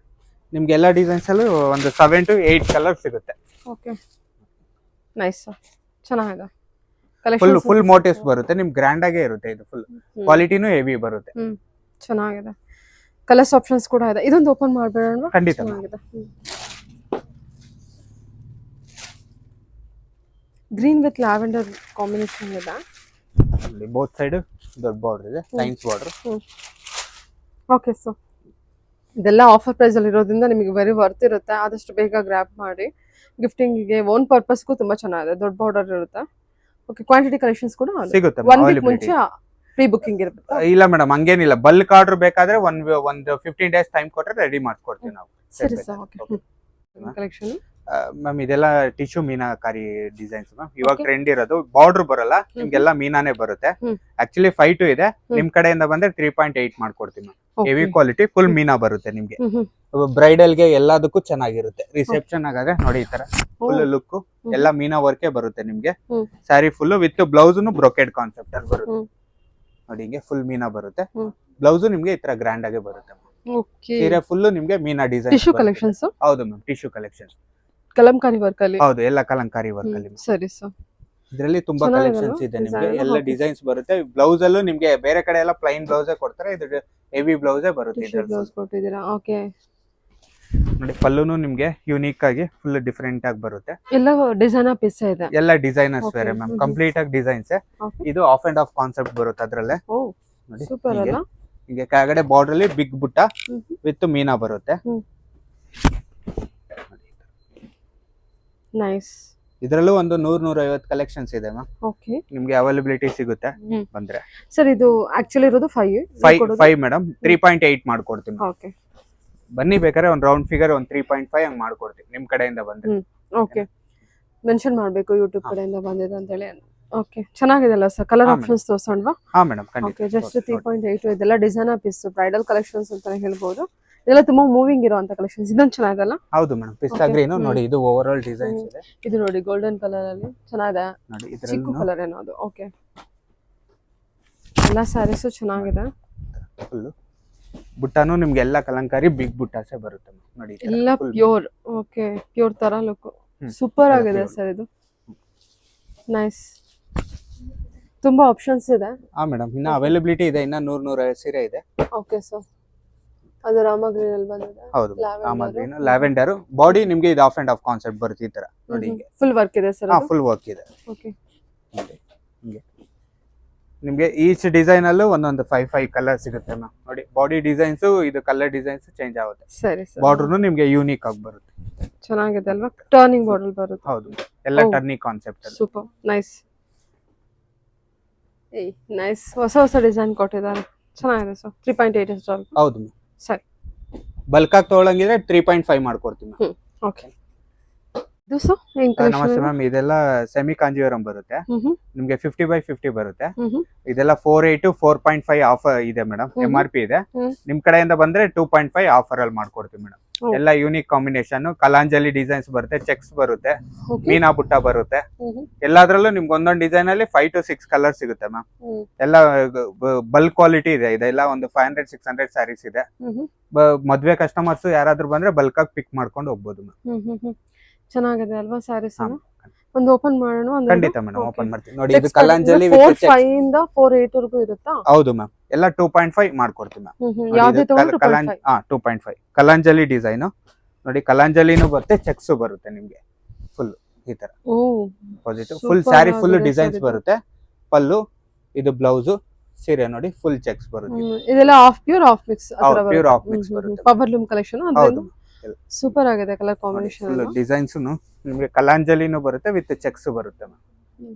ನಿಮ್ಗೆ ಎಲ್ಲ ಡಿಸೈನ್ಸ್ ಅಲ್ಲೂ ಒಂದು 7 to 8 ಕಲರ್ ಸಿಗುತ್ತೆ. ಓಕೆ, ನೈಸ್ ಸರ್, ಚೆನ್ನಾಗಿದೆ. ಫುಲ್ ಮೋಟಿವ್ಸ್ ಬರುತ್ತೆ, ನಿಮ್ ಗ್ರ್ಯಾಂಡ್ ಆಗೇ ಇರುತ್ತೆ. ಇದು ಫುಲ್ ಕ್ವಾಲಿಟಿನೂ ಹೆವಿ ಬರುತ್ತೆ. ಚೆನ್ನಾಗಿದೆ. ಕಲರ್ಸ್ ಆಪ್ಷನ್ಸ್ ಕೂಡ ಇದೆ. ಇದೊಂದು ಓಪನ್ ಮಾಡಬೇಡ? ಖಂಡಿತ. ಗ್ರೀನ್ ವಿತ್ ಲ್ಯಾವೆಂಡರ್ ಕಾಂಬಿನೇಷನ್ ಇದೆ. ಬೋತ್ ಸೈಡ್ ದೊಡ್ಡ ಬಾರ್ಡರ್ ಇದೆ, ಲೈನ್ಸ್ ಬಾರ್ಡರ್. ಓಕೆ ಸರ್, ಇದೆಲ್ಲ ಆಫರ್ ಪ್ರೈಸ್ ಅಲ್ಲಿ ಇರೋದ್ರಿಂದ ನಿಮಗೆ ವೆರಿ ವರ್ತ್ ಇರುತ್ತೆ. ಆದಷ್ಟು ಬೇಗ ಗ್ರ್ಯಾಬ್ ಮಾಡಿ. ಗಿಫ್ಟಿಂಗಿಗೆ ಓನ್ ಪರ್ಪಸ್ಗೂ ತುಂಬಾ ಚೆನ್ನಾಗಿದೆ. ದೊಡ್ಡ ಬಾರ್ಡರ್ ಇರುತ್ತೆ. ಓಕೆ, ಕ್ವಾಂಟಿಟಿ ಕಲೆಕ್ಷನ್ಸ್ ಕೂಡ ಸಿಗುತ್ತೆ. 1 ವೀಕ್ ಮುಂಚೆ ಪ್ರೀ ಬುಕಿಂಗ್ ಇರುತ್ತೆ? ಇಲ್ಲ ಮೇಡಮ್, ಹಂಗೇನಿಲ್ಲ. ಬಲ್ಕ್ ಆರ್ಡರ್ ಬೇಕಾದ್ರೆ ಒಂದು 15 days ಟೈಮ್ ಕೊಟ್ರೆ ರೆಡಿ ಮಾಡ್ಕೊಡ್ತೀವಿ ನಾವು. ಸರಿ ಸರ್. ಓಕೆ, ಕಲೆಕ್ಷನ್ ಮ್ಯಾಮ್ ಇದೆಲ್ಲ ಟಿಶ್ಯೂ ಮೀನಾಕಾರಿ ಡಿಸೈನ್ಸ್ ಮ್ಯಾಮ್. ಇವಾಗ ಟ್ರೆಂಡ್ ಇರೋದು. ಬಾರ್ಡರ್ ಬರಲ್ಲ, ನಿಮ್ಗೆಲ್ಲ ಮೀನಾನೇ ಬರುತ್ತೆ. ಆಕ್ಚುಲಿ 5 ಇದೆ. ನಿಮ್ ಕಡೆಯಿಂದ ಬಂದ್ರೆ 3.8 ಮಾಡ್ಕೊಡ್ತೀವಿ ಮ್ಯಾಮ್. ಹೆವಿ ಕ್ವಾಲಿಟಿ ಫುಲ್ ಮೀನಾ ಬರುತ್ತೆ ನಿಮ್ಗೆ. ಬ್ರೈಡಲ್ ಗೆ ಎಲ್ಲದಕ್ಕೂ ಚೆನ್ನಾಗಿರುತ್ತೆ. ರಿಸೆಪ್ಷನ್ ಆಗಾದ್ರೆ ನೋಡಿ ಈ ತರ ಫುಲ್ ಲುಕ್ ಎಲ್ಲ ಮೀನಾ ವರ್ಕೆ ಬರುತ್ತೆ ನಿಮ್ಗೆ. Sari full with blouse brocade concept ಅಲ್ಲಿ ಬರುತ್ತೆ ನೋಡಿ. ಹಿಂಗೆ ಫುಲ್ ಮೀನಾ ಬರುತ್ತೆ. ಬ್ಲೌಸ್ ನಿಮ್ಗೆ ಈ ತರ ಗ್ರ್ಯಾಂಡ್ ಆಗಿ ಬರುತ್ತೆ. ಸೀರೆ ಫುಲ್ ನಿಮ್ಗೆ ಮೀನಾ ಡಿಸೈನ್. Tissue collections? ಹೌದು ma'am, tissue collection. Kalamkari work ಅಲ್ಲಿ? ಹೌದು, ಎಲ್ಲ ಕಲಂಕಾರಿ ವರ್ಕ್ ಅಲ್ಲಿ. ಸರಿ ಸರ್. ಇದರಲ್ಲಿ ತುಂಬಾ ಕಲೆಕ್ಷನ್ಸ್ ಇದೆ ನಿಮ್ಗೆ. ಎಲ್ಲ ಡಿಸೈನ್ಸ್ ಬರುತ್ತೆ. ಬ್ಲೌಸ್ ಅಲ್ಲೂ ನಿಮ್ಗೆ ಬೇರೆ ಕಡೆ ಎಲ್ಲ ಪ್ಲೈನ್ ಬ್ಲೌಸ್ ಕೊಡ್ತಾರೆ, ಇದು ಹೆವಿ ಬ್ಲೌಸ್ ಬರುತ್ತೆ. ಬ್ಲೌಸ್ ಕೊಟ್ಟಿದ್ದೀರಾ? ಓಕೆ ನೋಡಿ. ಪಲ್ಲುನು ನಿಮ್ಗೆ ಯೂನಿಕ್ ಆಗಿ ಫುಲ್ ಡಿಫರೆಂಟ್ ಆಗಿ ಬರುತ್ತೆ. ಎಲ್ಲ ಡಿಸೈನ್ ಪೀಸ್ ಇದೆ. ಎಲ್ಲ ಡಿಸೈನರ್ಸ್ ಬೇರೆ ಮ್ಯಾಮ್, ಕಂಪ್ಲೀಟ್ ಆಗಿ ಡಿಸೈನ್ಸ್. ಇದು ಆಫ್ ಅಂಡ್ ಆಫ್ ಕಾನ್ಸೆಪ್ಟ್ ಬರುತ್ತೆ ಅದ್ರಲ್ಲೇ. ನೋಡಿ, ಸೂಪರ್ ಅಲ್ಲ? ಹಿಂಗೆ ಕೆಳಗಡೆ ಬಾರ್ಡರ್ ಅಲ್ಲಿ ಬಿಗ್ ಬುಟ್ಟ ವಿತ್ ಮೀನಾ ಬರುತ್ತೆ. ನೈಸ್. ಇದರಲ್ಲೂ ಒಂದು 100-150 ಕಲೆಕ್ಷನ್ಸ್ ಇದೆ ಮ್ಯಾಮ್. ಓಕೆ, ನಿಮ್ಗೆ ಅವೈಲಬಿಲಿಟಿ ಸಿಗುತ್ತೆ ಬಂದ್ರೆ. ಸರ್ ಇದು ಆಕ್ಚುಲಿ ಇರೋದು 5 ಮೇಡಮ್. 3.8 ಮಾಡ್ಕೊಡ್ತೀನಿ. ಓಕೆ, ಬನ್ನಿ ಬೇಕಾದ್ರೆ ಒಂದು ರೌಂಡ್ ಫಿಗರ್ ಒಂದು 3.5 ಹಂಗ್ ಮಾಡ್ಕೊಡ್ತೀನಿ ನಿಮ್ ಕಡೆಯಿಂದ ಬಂದ್ರೆ. ಓಕೆ, ಮೆನ್ಷನ್ ಮಾಡಬೇಕು ಯೂಟ್ಯೂಬ್ ಕಡೆಯಿಂದ ಬಂದಿದೆ ಅಂತ ಹೇಳಿ. ಓಕೆ, ಚೆನ್ನಾಗಿದೆ ಅಲ್ಲ ಸರ್? Colour options ತೋರಿಸೋಣವಾ? ಹಾ ಮೇಡಮ್, ಖಂಡಿತ. Okay, just 3.8. ಇದೆಲ್ಲ ಡಿಸೈನರ್ ಪೀಸ್, ಬ್ರೈಡಲ್ ಕಲೆಕ್ಷನ್ಸ್ ಅಂತಾನೆ ಹೇಳ್ಬೋದು. ಇದೆಲ್ಲ ತುಂಬಾ ಮೂವಿಂಗ್ ಇರುವಂತ ಕಲೆಕ್ಷನ್ಸ್. ಇದೊಂದು ಚೆನ್ನಾಗಲ್ಲ? ಹೌದು ಮೇಡಮ್, ಪಿಸ್ತಾ ಗ್ರೀನ್ ನೋಡಿ. ಇದು ಓವರ್ ಆಲ್ ಡಿಸೈನ್ಸ್ ಇದೆ. ಇದು ನೋಡಿ ಗೋಲ್ಡನ್ ಕಲರ್ ಅಲ್ಲಿ ಚೆನ್ನಾಗಿದೆ ನೋಡಿ. ಚಿಕ್ಕ ಕಲರ್ ಏನೋ ಅದು. ಓಕೆ, ಎಲ್ಲ ಸ್ಯಾರೀಸ್ ಚೆನ್ನಾಗಿದೆ. ಫುಲ್ ಬುಟ್ಟಾನು ನಿಮ್ಗೆ ಎಲ್ಲ ಕಲಂಕಾರಿ ಬಿಗ್ ಬುಟ್ಟಾಸೆ ಬರುತ್ತೆ ನೋಡಿ. ಎಲ್ಲ ಪ್ಯೂರ್. ಓಕೆ, ಪ್ಯೂರ್ ತರ ಲುಕ್. ಸೂಪರ್ ಆಗಿದೆ ಸರ್ ಇದು. ನೈಸ್. ತುಂಬಾ ಆಪ್ಷನ್ಸ್ ಇದೆ. ಹಾ ಮೇಡಮ್, ಇನ್ನ ಅವೈಲಬಿಲಿಟಿ ಇದೆ. ಇನ್ನ 100-150 ಸೀರೆ ಇದೆ. ಓಕೆ ಸರ್, ಅದು ರಾಮ ಗ್ರೀನ್ ಅಲ್ಲಿ ಬಂದಿದೆ. ಹೌದು, ರಾಮ ಗ್ರೀನ್ ಲ್ಯಾವೆಂಡರ್. ಬಾಡಿ ನಿಮ್ಗೆ ಇದು ಆಫ್ ಅಂಡ್ ಆಫ್ ಕಾನ್ಸೆಪ್ಟ್ ಬರುತ್ತೆ ಈ ತರ ನೋಡಿ. ಫುಲ್ ವರ್ಕ್ ಇದೆ ಸರ್? ಹಾ, ಫುಲ್ ವರ್ಕ್ ಇದೆ. ಓಕೆ, ಹಿಂಗೆ ನಿಮ್ಗೆ ಈಚ್ ಡಿಸೈನ್ ಅಲ್ಲೂ ಒಂದೊಂದು 5 ಕಲರ್ ಸಿಗುತ್ತೆ ಮ್ಯಾಮ್ ನೋಡಿ. ಬಾಡಿ ಡಿಸೈನ್ಸ್, ಇದು ಕಲರ್ ಡಿಸೈನ್ಸ್ ಚೇಂಜ್ ಆಗುತ್ತೆ. ಸರಿ ಸರ್. ಬಾರ್ಡರ್ನು ನಿಮ್ಗೆ ಯೂನಿಕ್ ಆಗಿ ಬರುತ್ತೆ. ಚೆನ್ನಾಗಿದೆ ಅಲ್ವಾ? ಟರ್ನಿಂಗ್ ಬಾರ್ಡರ್ ಬರುತ್ತೆ. ಹೌದು, ಎಲ್ಲ ಟರ್ನಿಂಗ್ ಕಾನ್ಸೆಪ್ಟ್ ಅಲ್ಲಿ. Super nice. ನೈಸ್. ಹೊಸ ಡಿಸೈನ್ ಕೊಟ್ಟಿದ್ದಾರೆ, ಚೆನ್ನಾಗಿದೆ ಸರ್. 3.8 ಅಷ್ಟು. ಹೌದು ಮ್ಯಾಮ್. ಸರಿ, ಬಲ್ಕ್ ಆಗಿ ತಗೊಳಂಗಿದ್ರೆ 3.5 ಮಾಡ್ಕೊಡ್ತೀನಿ. ಓಕೆ. ಇದು ಸೊ ಏನ್ ನಮಸ್ತೆ ಕಲೆಕ್ಷನ್? ಮ್ಯಾಮ್, ಇದೆಲ್ಲ ಸೆಮಿ ಕಾಂಜೀವರಂ ಬರುತ್ತೆ. ಹ್ಮ್ ನಿಮ್ಗೆ 50/50 ಬರುತ್ತೆ. ಹ್ಮ್ ಇದೆಲ್ಲ 4.8 4.5 ಆಫರ್ ಇದೆ ಮೇಡಮ್. MRP ಇದೆ. ಹ್ಮ್. ನಿಮ್ ಕಡೆಯಿಂದ ಬಂದ್ರೆ 2.5 ಆಫರ್ ಅಲ್ಲಿ ಮಾಡ್ಕೊಡ್ತೀವಿ ಮೇಡಮ್. ಓ. ಎಲ್ಲ ಯೂನಿಕ್ ಕಾಂಬಿನೇಷನ್, ಕಲಾಂಜಲಿ ಡಿಸೈನ್ಸ್ ಬರುತ್ತೆ, ಚೆಕ್ಸ್ ಬರುತ್ತೆ, ಓಕೆ. ಮೀನಾ ಬುಟ್ಟ ಬರುತ್ತೆ. ಎಲ್ಲಾದ್ರಲ್ಲೂ ನಿಮ್ಗೆ ಒಂದೊಂದು ಡಿಸೈನ್ ಅಲ್ಲಿ 5 to 6 ಕಲರ್ ಸಿಗುತ್ತೆ ಮ್ಯಾಮ್. ಎಲ್ಲ ಬಲ್ಕ್ ಕ್ವಾಲಿಟಿ ಇದೆ. ಇದೆಲ್ಲ ಒಂದು 500-600 ಸ್ಯಾರೀಸ್ ಇದೆ. ಮದ್ವೆ ಕಸ್ಟಮರ್ಸ್ ಯಾರಾದ್ರೂ ಬಂದ್ರೆ ಬಲ್ಕ್ ಆಗಿ ಪಿಕ್ ಮಾಡ್ಕೊಂಡು ಹೋಗ್ಬೋದು ಮ್ಯಾಮ್. ಚೆನ್ನಾಗಿದೆ ಅಲ್ವಾ ಸ್ಯಾರೀಸ್? ಒಂದು ಓಪನ್ ಮಾಡೋಣ ಅಂದ್ರೆ ಖಂಡಿತ ಮೇಡಮ್, ಓಪನ್ ಮಾಡ್ತೀನಿ ನೋಡಿ. ಇದು ಕಲಾಂಜಲಿ 4.5 ಇಂದ 4.8 ವರೆಗೂ ಇರುತ್ತಾ? ಹೌದು ಮ್ಯಾಮ್, ಎಲ್ಲ 2.5 ಮಾಡ್ಕೊಡ್ತೀವಿ ಮ್ಯಾಮ್. ಯಾವ್ದೇ ತಗೊಂಡ್ರು 2.5. 2.5 ಕಲಾಂಜಲಿ ಡಿಸೈನ್ ನೋಡಿ. ಕಲಾಂಜಲಿನೂ ಬರುತ್ತೆ, ಚೆಕ್ಸ್ ಬರುತ್ತೆ ನಿಮ್ಗೆ ಫುಲ್ ಈ ತರ positive. Full sari full designs ಬರುತ್ತೆ. ಪಲ್ಲು, ಇದು ಬ್ಲೌಸ್, ಸೀರೆ ನೋಡಿ ಫುಲ್ ಚೆಕ್ಸ್ ಬರುತ್ತೆ. ಇದೆಲ್ಲ of pure of mix pure of mix ಬರುತ್ತೆ. ಪವರ್ ಲೂಮ್ ಕಲೆಕ್ಷನ್ ಹೌದು, ಸೂಪರ್ ಆಗಿದೆ ಕಲರ್ ಕಾಂಬಿನೇಷನ್. ಫುಲ್ ಡಿಸೈನ್ಸ್ ನಿಮ್ಗೆ ಕಲಾಂಜಲಿನೂ ಬರುತ್ತೆ ವಿತ್ ಚೆಕ್ಸ್ ಬರುತ್ತೆ ಮ್ಯಾಮ್.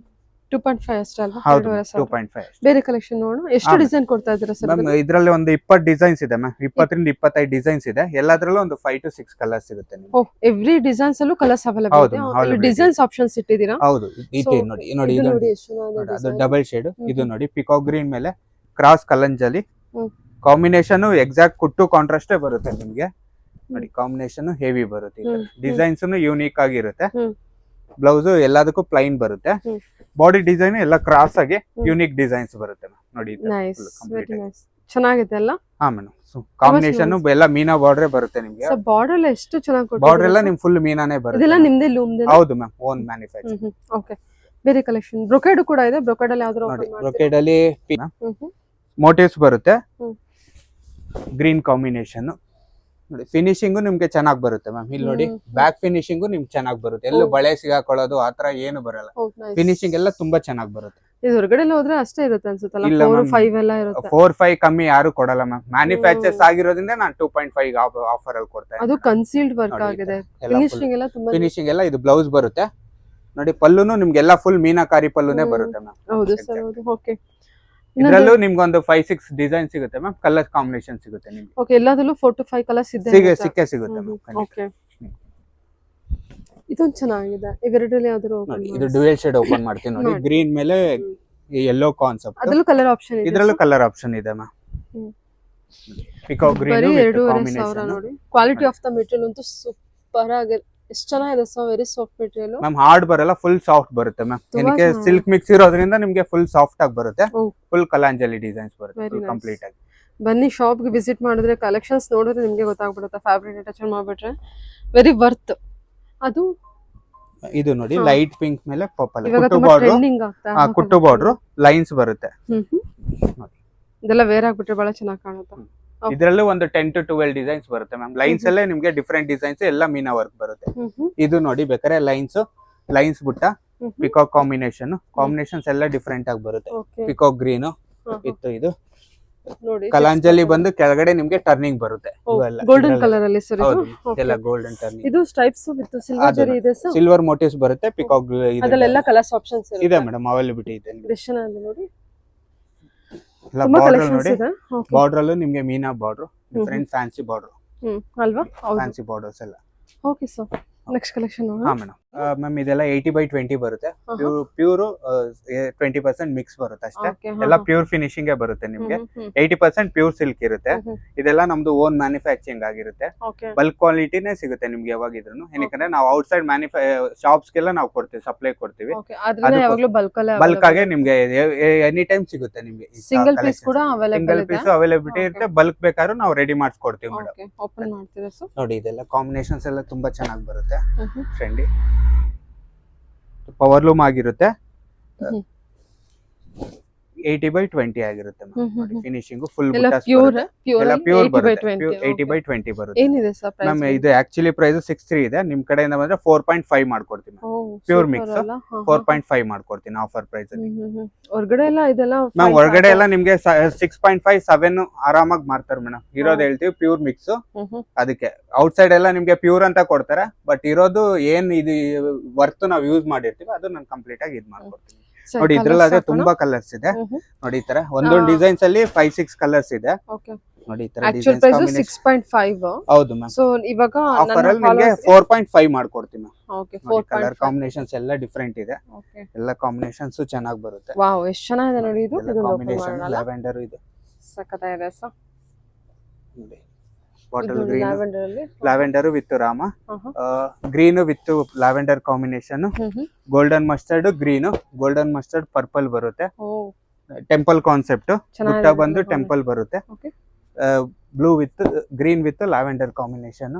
2.5 ಅಷ್ಟೇ ಅಲ್ವಾ? ಹೌದು, 2.5. ಬೇರೆ ಕಲೆಕ್ಷನ್ ನೋಡೋಣ. ಎಷ್ಟು ಡಿಸೈನ್ ಕೊಡ್ತಾ ಇದ್ದೀರಾ ಸರ್? ಮ್ಯಾಮ್ ಇದರಲ್ಲಿ ಒಂದು 20 ಡಿಸೈನ್ಸ್ ಇದೆ ಮ್ಯಾಮ್. 20 ರಿಂದ 25 ಡಿಸೈನ್ಸ್ ಇದೆ. ಎಲ್ಲಾದ್ರಲ್ಲೂ ಒಂದು 5 to 6 ಕಲರ್ಸ್ ಸಿಗುತ್ತೆ ನಿಮ್ಗೆ. ಓಹ್, ಎವ್ರಿ ಡಿಸೈನ್ಸ್ ಅಲ್ಲೂ ಕಲರ್ಸ್ ಅವೈಲೇಬಲ್ ಇದೆ. ಇಲ್ಲಿ ಡಿಸೈನ್ಸ್ ಆಪ್ಷನ್ಸ್ ಇಟ್ಟಿದ್ದೀರಾ? ಹೌದು, ಇದು ನೋಡಿ ನೋಡಿ, ಇದು ನೋಡಿ, ಅದು ಡಬಲ್ ಶೇಡ್. ಇದು ನೋಡಿ ಪಿಕಾಕ್ ಗ್ರೀನ್ ಮೇಲೆ ಕ್ರಾಸ್ ಕಲಂಜಲಿ ಕಾಂಬಿನೇಷನ್. ಎಕ್ಸಾಕ್ಟ್ ಕುಟ್ಟು ಕಾಂಟ್ರಾಸ್ಟೇ ಬರುತ್ತೆ ನಿಮ್ಗೆ ನೋಡಿ. ಕಾಂಬಿನೇಷನ್ ಹೆವಿ ಬರುತ್ತೆ. ಡಿಸೈನ್ಸ್ ಯೂನಿಕ್ ಆಗಿರುತ್ತೆ. ಬ್ಲೌಸ್ ಎಲ್ಲದಕ್ಕೂ ಪ್ಲೈನ್ ಬರುತ್ತೆ. ಬಾಡಿ ಡಿಸೈನ್ ಎಲ್ಲ ಕ್ರಾಸ್ ಆಗಿ ಯೂನಿಕ್ ಡಿಸೈನ್ಸ್ ಬರುತ್ತೆ ನೋಡಿ. ಚೆನ್ನಾಗಿದೆ ಅಲ್ಲ? ಹಾ ಮೇಡಮ್, ಕಾಂಬಿನೇಷನ್ ಎಲ್ಲ ಮೀನಾ ಬಾರ್ಡರ್ ಬರುತ್ತೆ ನಿಮ್ಗೆ. ಬಾರ್ಡರ್ ಎಲ್ಲ ಎಷ್ಟು ಚೆನ್ನಾಗಿ ಕೊಟ್ಟಿದ್ದಾರೆ. ಬಾರ್ಡರ್ ಎಲ್ಲ ನಿಮ್ ಫುಲ್ ಮೀನಾನೇ ಬರುತ್ತೆ. ಇದೆಲ್ಲ ನಿಮ್ದೇ ಲೂಮ್? ಹೌದು ಮ್ಯಾಮ್, ಓನ್ ಮ್ಯಾನುಫ್ಯಾಕ್ಚರ್. ಓಕೆ. ಬೇರೆ ಕಲೆಕ್ಷನ್ ಬ್ರೊಕೇಡ್ ಕೂಡ ಇದೆ. ಬ್ರೊಕೇಡ್ ಅಲ್ಲಿ ಯಾವ್ದಾದ್ರು ನೋಡಿ. ಬ್ರೊಕೇಡ್ ಅಲ್ಲಿ ಮೋಟಿವ್ಸ್ ಬರುತ್ತೆ, ಗ್ರೀನ್ ಕಾಂಬಿನೇಷನ್ ನೋಡಿ. ಫಿನಿಶಿಂಗು ನಿಮ್ಗೆ ಚೆನ್ನಾಗಿ ಬರುತ್ತೆ ಮ್ಯಾಮ್. ಇಲ್ಲಿ ನೋಡಿ, ಬ್ಯಾಕ್ ಫಿನಿಶಿಂಗು ನಿಮ್ಗೆ ಚೆನ್ನಾಗಿ ಬರುತ್ತೆ. ಎಲ್ಲೂ ಬಳೆ ಸಿಗಾಕೊಳ್ಳೋದು ಆತರ ಏನು ಬರಲ್ಲ. ಫಿನಿಶಿಂಗ್ ಎಲ್ಲ ತುಂಬಾ ಚೆನ್ನಾಗಿ ಬರುತ್ತೆ. ಇದು ಹೊರಗಡೆ ಹೋದ್ರೆ ಅಷ್ಟೇ ಇರುತ್ತೆ ಅನ್ಸುತ್ತಲ್ಲ? 4-5 ಎಲ್ಲ ಇರುತ್ತೆ. 4-5 ಕಮ್ಮಿ ಯಾರು ಕೊಡಲ್ಲ ಮ್ಯಾಮ್. ಮ್ಯಾನುಫ್ಯಾಕ್ಚರ್ಸ್ ಆಗಿರೋದ್ರಿಂದ ನಾನು 2.5 ಆಫರ್ ಅಲ್ಲಿ ಕೊಡ್ತಾ ಇದ್ದೀನಿ. ಅದು ಕನ್ಸೀಲ್ಡ್ ವರ್ಕ್ ಆಗಿದೆ. ಫಿನಿಶಿಂಗ್ ಎಲ್ಲ ತುಂಬಾ ಫಿನಿಶಿಂಗ್ ಎಲ್ಲ. ಇದು ಬ್ಲೌಸ್ ಬರುತ್ತೆ ನೋಡಿ. ಪಲ್ಲುನು ನಿಮ್ಗೆಲ್ಲ ಫುಲ್ ಮೀನಾಕಾರಿ ಪಲ್ಲುನೇ ಬರುತ್ತೆ ಮ್ಯಾಮ್. ಹೌದು ಸರ್, ಹೌದು. ಓಕೆ. ಇದರಲ್ಲೂ ನಿಮ್ಗೆ ಒಂದು 5-6 ಡಿಸೈನ್ ಸಿಗುತ್ತೆ ಮ್ಯಾಮ್. ಕಲರ್ ಕಾಂಬಿನೇಷನ್ ಸಿಗುತ್ತೆ ನಿಮ್ಗೆ. ಓಕೆ, ಎಲ್ಲದಲ್ಲೂ 4 to 5 ಕಲರ್ಸ್ ಇದೆ. ಸಿಕ್ಕೇ ಸಿಗುತ್ತೆ ಮ್ಯಾಮ್. ಓಕೆ, ಇದೊಂದು ಚೆನ್ನಾಗಿದೆ. ಇವೆರಡರಲ್ಲಿ ಯಾವ್ದಾದ್ರು ಇದು ಡ್ಯುಯಲ್ ಶೇಡ್ ಓಪನ್ ಮಾಡ್ತೀನಿ ನೋಡಿ. ಗ್ರೀನ್ ಮೇಲೆ ಯೆಲ್ಲೋ ಕಾನ್ಸೆಪ್ಟ್. ಅದರಲ್ಲೂ ಕಲರ್ ಆಪ್ಷನ್ ಇದೆ. ಇದರಲ್ಲೂ ಕಲರ್ ಆಪ್ಷನ್ ಇದೆ ma'am. Peacock green with combination ನೋಡಿ. ಕ್ವಾಲಿಟಿ ಆಫ್ ದ ಮೆಟೀರಿಯಲ್ ಅಂತೂ ಸೂಪರ್ ಆಗಿದೆ. ಎಷ್ಟು ಚೆನ್ನಾಗಿದೆ sir. Very soft material ma'am. Hard ಬರಲ್ಲ, ಫುಲ್ ಸಾಫ್ಟ್ ಬರುತ್ತೆ ಮ್ಯಾಮ್. ಏನಕ್ಕೆ ಸಿಲ್ಕ್ ಮಿಕ್ಸ್ ಇರೋದ್ರಿಂದ ನಿಮ್ಗೆ ಫುಲ್ ಸಾಫ್ಟ್ ಆಗಿ ಬರುತ್ತೆ. ಫುಲ್ ಕಲಾಂಜಲಿ ಡಿಸೈನ್ಸ್ ಬರುತ್ತೆ ಕಂಪ್ಲೀಟ್ ಆಗಿ. ಬನ್ನಿ ಶಾಪ್ ಗೆ ವಿಸಿಟ್ ಮಾಡಿದ್ರೆ, ಕಲೆಕ್ಷನ್ಸ್ ನೋಡಿದ್ರೆ ನಿಮ್ಗೆ ಗೊತ್ತಾಗ್ಬಿಡುತ್ತೆ. ಫ್ಯಾಬ್ರಿಕ್ ಟಚ್ ಮಾಡ್ಬಿಟ್ರೆ ವೆರಿ ವರ್ತ್. ಅದು ಇದು ನೋಡಿ, ಲೈಟ್ ಪಿಂಕ್ ಮೇಲೆ ಪರ್ಪಲ್ ಕುಟ್ಟು ಬಾರ್ಡರ್. ಕುಟ್ಟು ಬಾರ್ಡರ್ ಲೈನ್ಸ್ ಬರುತ್ತೆ. ಇದೆಲ್ಲ ವೇರ್ ಆಗ್ಬಿಟ್ರೆ ಬಹಳ ಚೆನ್ನಾಗಿ ಕಾಣುತ್ತೆ. ಇದರಲ್ಲೂ ಒಂದು 10 to 12 ಡಿಸೈನ್ಸ್ ಬರುತ್ತೆ ಮ್ಯಾಮ್. ಲೈನ್ಸ್ ಅಲ್ಲೇ ನಿಮ್ಗೆ ಡಿಫ್ರೆಂಟ್ ಡಿಸೈನ್ಸ್ ಎಲ್ಲ ಮೀನಾ ವರ್ಕ್ ಬರುತ್ತೆ. ಇದು ನೋಡಿ, ಬೇಕಾದ್ರೆ ಲೈನ್ಸ್ ಬುಟ್ಟ ಪಿಕಾಕ್ ಕಾಂಬಿನೇಷನ್ಸ್ ಎಲ್ಲ ಡಿಫ್ರೆಂಟ್ ಆಗಿ ಬರುತ್ತೆ. ಪಿಕಾಕ್ ಗ್ರೀನ್ ಇತ್ತು. ಇದು ಕಲಾಂಜಲಿ ಬಂದು ಕೆಳಗಡೆ ನಿಮ್ಗೆ ಟರ್ನಿಂಗ್ ಬರುತ್ತೆ. ಗೋಲ್ಡನ್ ಕಲರ್ ಅಲ್ಲಿ ಸರ್. ಇದೆಲ್ಲ ಗೋಲ್ಡನ್ ಟರ್ನಿಂಗ್. ಇದು ಸ್ಟ್ರೈಪ್ಸ್ ವಿತ್ ಸಿಲ್ವರ್ ಜರಿ ಇದೆ ಸರ್. ಸಿಲ್ವರ್ ಮೋಟಿವ್ಸ್ ಬರುತ್ತೆ. ಪಿಕಾಕ್ ಅದೆಲ್ಲ ಕಲರ್ಸ್ ಆಪ್ಷನ್ಸ್ ಇದೆ ಮೇಡಮ್. ಅವೈಲಬಿಲಿಟಿ ಇದೆ. ನೋಡಿ, ಬಾರ್ಡರ್ ನೋಡಿ. ಬಾರ್ಡರ್ ಅಲ್ಲೂ ನಿಮ್ಗೆ ಮೀನಾ ಬಾರ್ಡರ್, ಡಿಫರೆಂಟ್ ಫ್ಯಾನ್ಸಿ ಬಾರ್ಡರ್ ಅಲ್ವಾ? ಫ್ಯಾನ್ಸಿ ಬಾರ್ಡರ್ಸ್ ಎಲ್ಲ. ಓಕೆ ಸರ್, ನೆಕ್ಸ್ಟ್ ಕಲೆಕ್ಷನ್ ನೋಡೋಣ. ಹಾ ಮೇಡಮ್. ಮ್ಯಾಮ್ ಇದೆಲ್ಲ 80/20 ಬರುತ್ತೆ. ಪ್ಯೂರ್ 20% ಮಿಕ್ಸ್ ಬರುತ್ತೆ ಅಷ್ಟೇ. ಎಲ್ಲ ಪ್ಯೂರ್ ಫಿನಿಶಿಂಗ್ ಬರುತ್ತೆ ನಿಮ್ಗೆ. 80% ಪ್ಯೂರ್ ಸಿಲ್ಕ್ ಇರುತ್ತೆ. ಇದೆಲ್ಲ ನಮ್ದು ಓನ್ ಮ್ಯಾನುಫ್ಯಾಕ್ಚರಿಂಗ್ ಆಗಿರುತ್ತೆ. ಬಲ್ಕ್ ಕ್ವಾಲಿಟಿನೇ ಸಿಗುತ್ತೆ ನಿಮ್ಗೆ ಯಾವಾಗಿದ್ರು. ಏನಕ್ಕೆ ನಾವು ಔಟ್ ಸೈಡ್ ಶಾಪ್ಸ್ ಗೆಲ್ಲ ನಾವು ಕೊಡ್ತೀವಿ, ಸಪ್ಲೈ ಕೊಡ್ತೀವಿ. ಬಲ್ಕ್ ಆಗಿ ನಿಮ್ಗೆ ಎನಿ ಟೈಮ್ ಸಿಗುತ್ತೆ ನಿಮ್ಗೆ. ಸಿಂಗಲ್ ಪೀಸ್ ಕೂಡ ಅವೈಲಬಿಲಿಟಿ ಇರುತ್ತೆ. ಬಲ್ಕ್ ಬೇಕಾದ್ರೂ ನಾವು ರೆಡಿ ಮಾಡಿಸ್ಕೊಡ್ತೀವಿ ಮೇಡಮ್. ನೋಡಿ, ಇದೆಲ್ಲ ಕಾಂಬಿನೇಷನ್ಸ್ ಎಲ್ಲ ತುಂಬಾ ಚೆನ್ನಾಗಿ ಬರುತ್ತೆ. ಟ್ರೆಂಡಿ ಪವರ್ ಲೂಮ್ ಆಗಿರುತ್ತೆ. 80/20 ಆಗಿರುತ್ತೆ ಫಿನಿಶಿಂಗ್. ಫುಲ್ ಪ್ಯೂರ್ ಬರುತ್ತೆ. 80/20 ಬರುತ್ತೆ. ಮ್ಯಾಮ್ ಇದು ಆಕ್ಚುಲಿ ಪ್ರೈಸ್ 63 ಇದೆ. ನಿಮ್ ಕಡೆಯಿಂದ ಬಂದ್ರೆ 4.5 ಮಾಡ್ಕೊಡ್ತೀನಿ. ಪ್ಯೂರ್ ಮಿಕ್ಸ್ 4.5 ಮಾಡ್ಕೊಡ್ತೀನಿ ಆಫರ್ ಪ್ರೈಸ್ ಅಲ್ಲಿ. ಹೊರಗಡೆ ಎಲ್ಲ ಇದೆಲ್ಲ ಮ್ಯಾಮ್, ಹೊರಗಡೆ ಎಲ್ಲ ನಿಮ್ಗೆ 6.5 7 ಆರಾಮಾಗಿ ಮಾರ್ತಾರೆ ಮೇಡಮ್. ಇರೋದು ಹೇಳ್ತೀವಿ ಪ್ಯೂರ್ ಮಿಕ್ಸ್. ಅದಕ್ಕೆ ಔಟ್ ಸೈಡ್ ಎಲ್ಲ ನಿಮ್ಗೆ ಪ್ಯೂರ್ ಅಂತ ಕೊಡ್ತಾರೆ. ಬಟ್ ಇರೋದು ಏನ್ ಇದು ವರ್ತ್ ನಾವು ಯೂಸ್ ಮಾಡಿರ್ತೀವಿ ಅದು ನಾನು ಕಂಪ್ಲೀಟ್ ಆಗಿ ಇದು ಮಾಡ್ಕೊಡ್ತೀನಿ. ನೋಡಿ ಇದ್ರಲ್ಲಿ ಅದೇ ತುಂಬಾ ಕಲರ್ಸ್ ಇದೆ ನೋಡಿ ಈ ತರ ಒಂದೊಂದು ಡಿಸೈನ್ಸ್ ಅಲ್ಲಿ 5-6 ಕಲರ್ಸ್ ಇದೆ ಓಕೆ ನೋಡಿ ಈ ತರ ಆಕ್ಚುअल ಡಿಸೈನ್ಸ್ ಪ್ರೈಸ್ 6.5 ಹೌದು ಮ್ಯಾಮ್ ಸೊ ಇವಾಗ ಆಫರ್ ಅಲ್ಲಿ ನಿಮಗೆ 4.5 ಮಾಡ್ಕೊಡ್ತೀನಿ ಓಕೆ ಕಲರ್ ಕಾಂಬಿನೇಷನ್ಸ್ ಎಲ್ಲ ಡಿಫರೆಂಟ್ ಇದೆ ಓಕೆ ಎಲ್ಲ ಕಾಂಬಿನೇಷನ್ಸ್ ಚೆನ್ನಾಗಿ ಬರುತ್ತೆ ವಾವ್ ಎಷ್ಟು ಚೆನ್ನಾಗಿದೆ ನೋಡಿ ಇದು ಇದೊಂದು ಓಪನ್ ಕಾಂಬಿನೇಷನ್ ಮಾಡೋಣ ಲ್ಯಾವೆಂಡರ್ ಇದೆ ಸಕ್ಕತ್ತಾಗಿದೆ ಸರ್ ನೋಡಿ ಬಾಟಲ್ ಇದು ಗ್ರೀನ್ ಲ್ಯಾವೆಂಡರ್ ಅಲ್ಲಿ lavender with Rama green with lavender combination golden mustard green golden mustard purple ಬರುತ್ತೆ ಓ ಟೆಂಪಲ್ ಕಾನ್ಸೆಪ್ಟ್ ಚೆನ್ನಾಗಿದೆ ಬುಟ್ಟ ಬಂದು ಟೆಂಪಲ್ ಬರುತ್ತೆ okay blue with green with lavender combination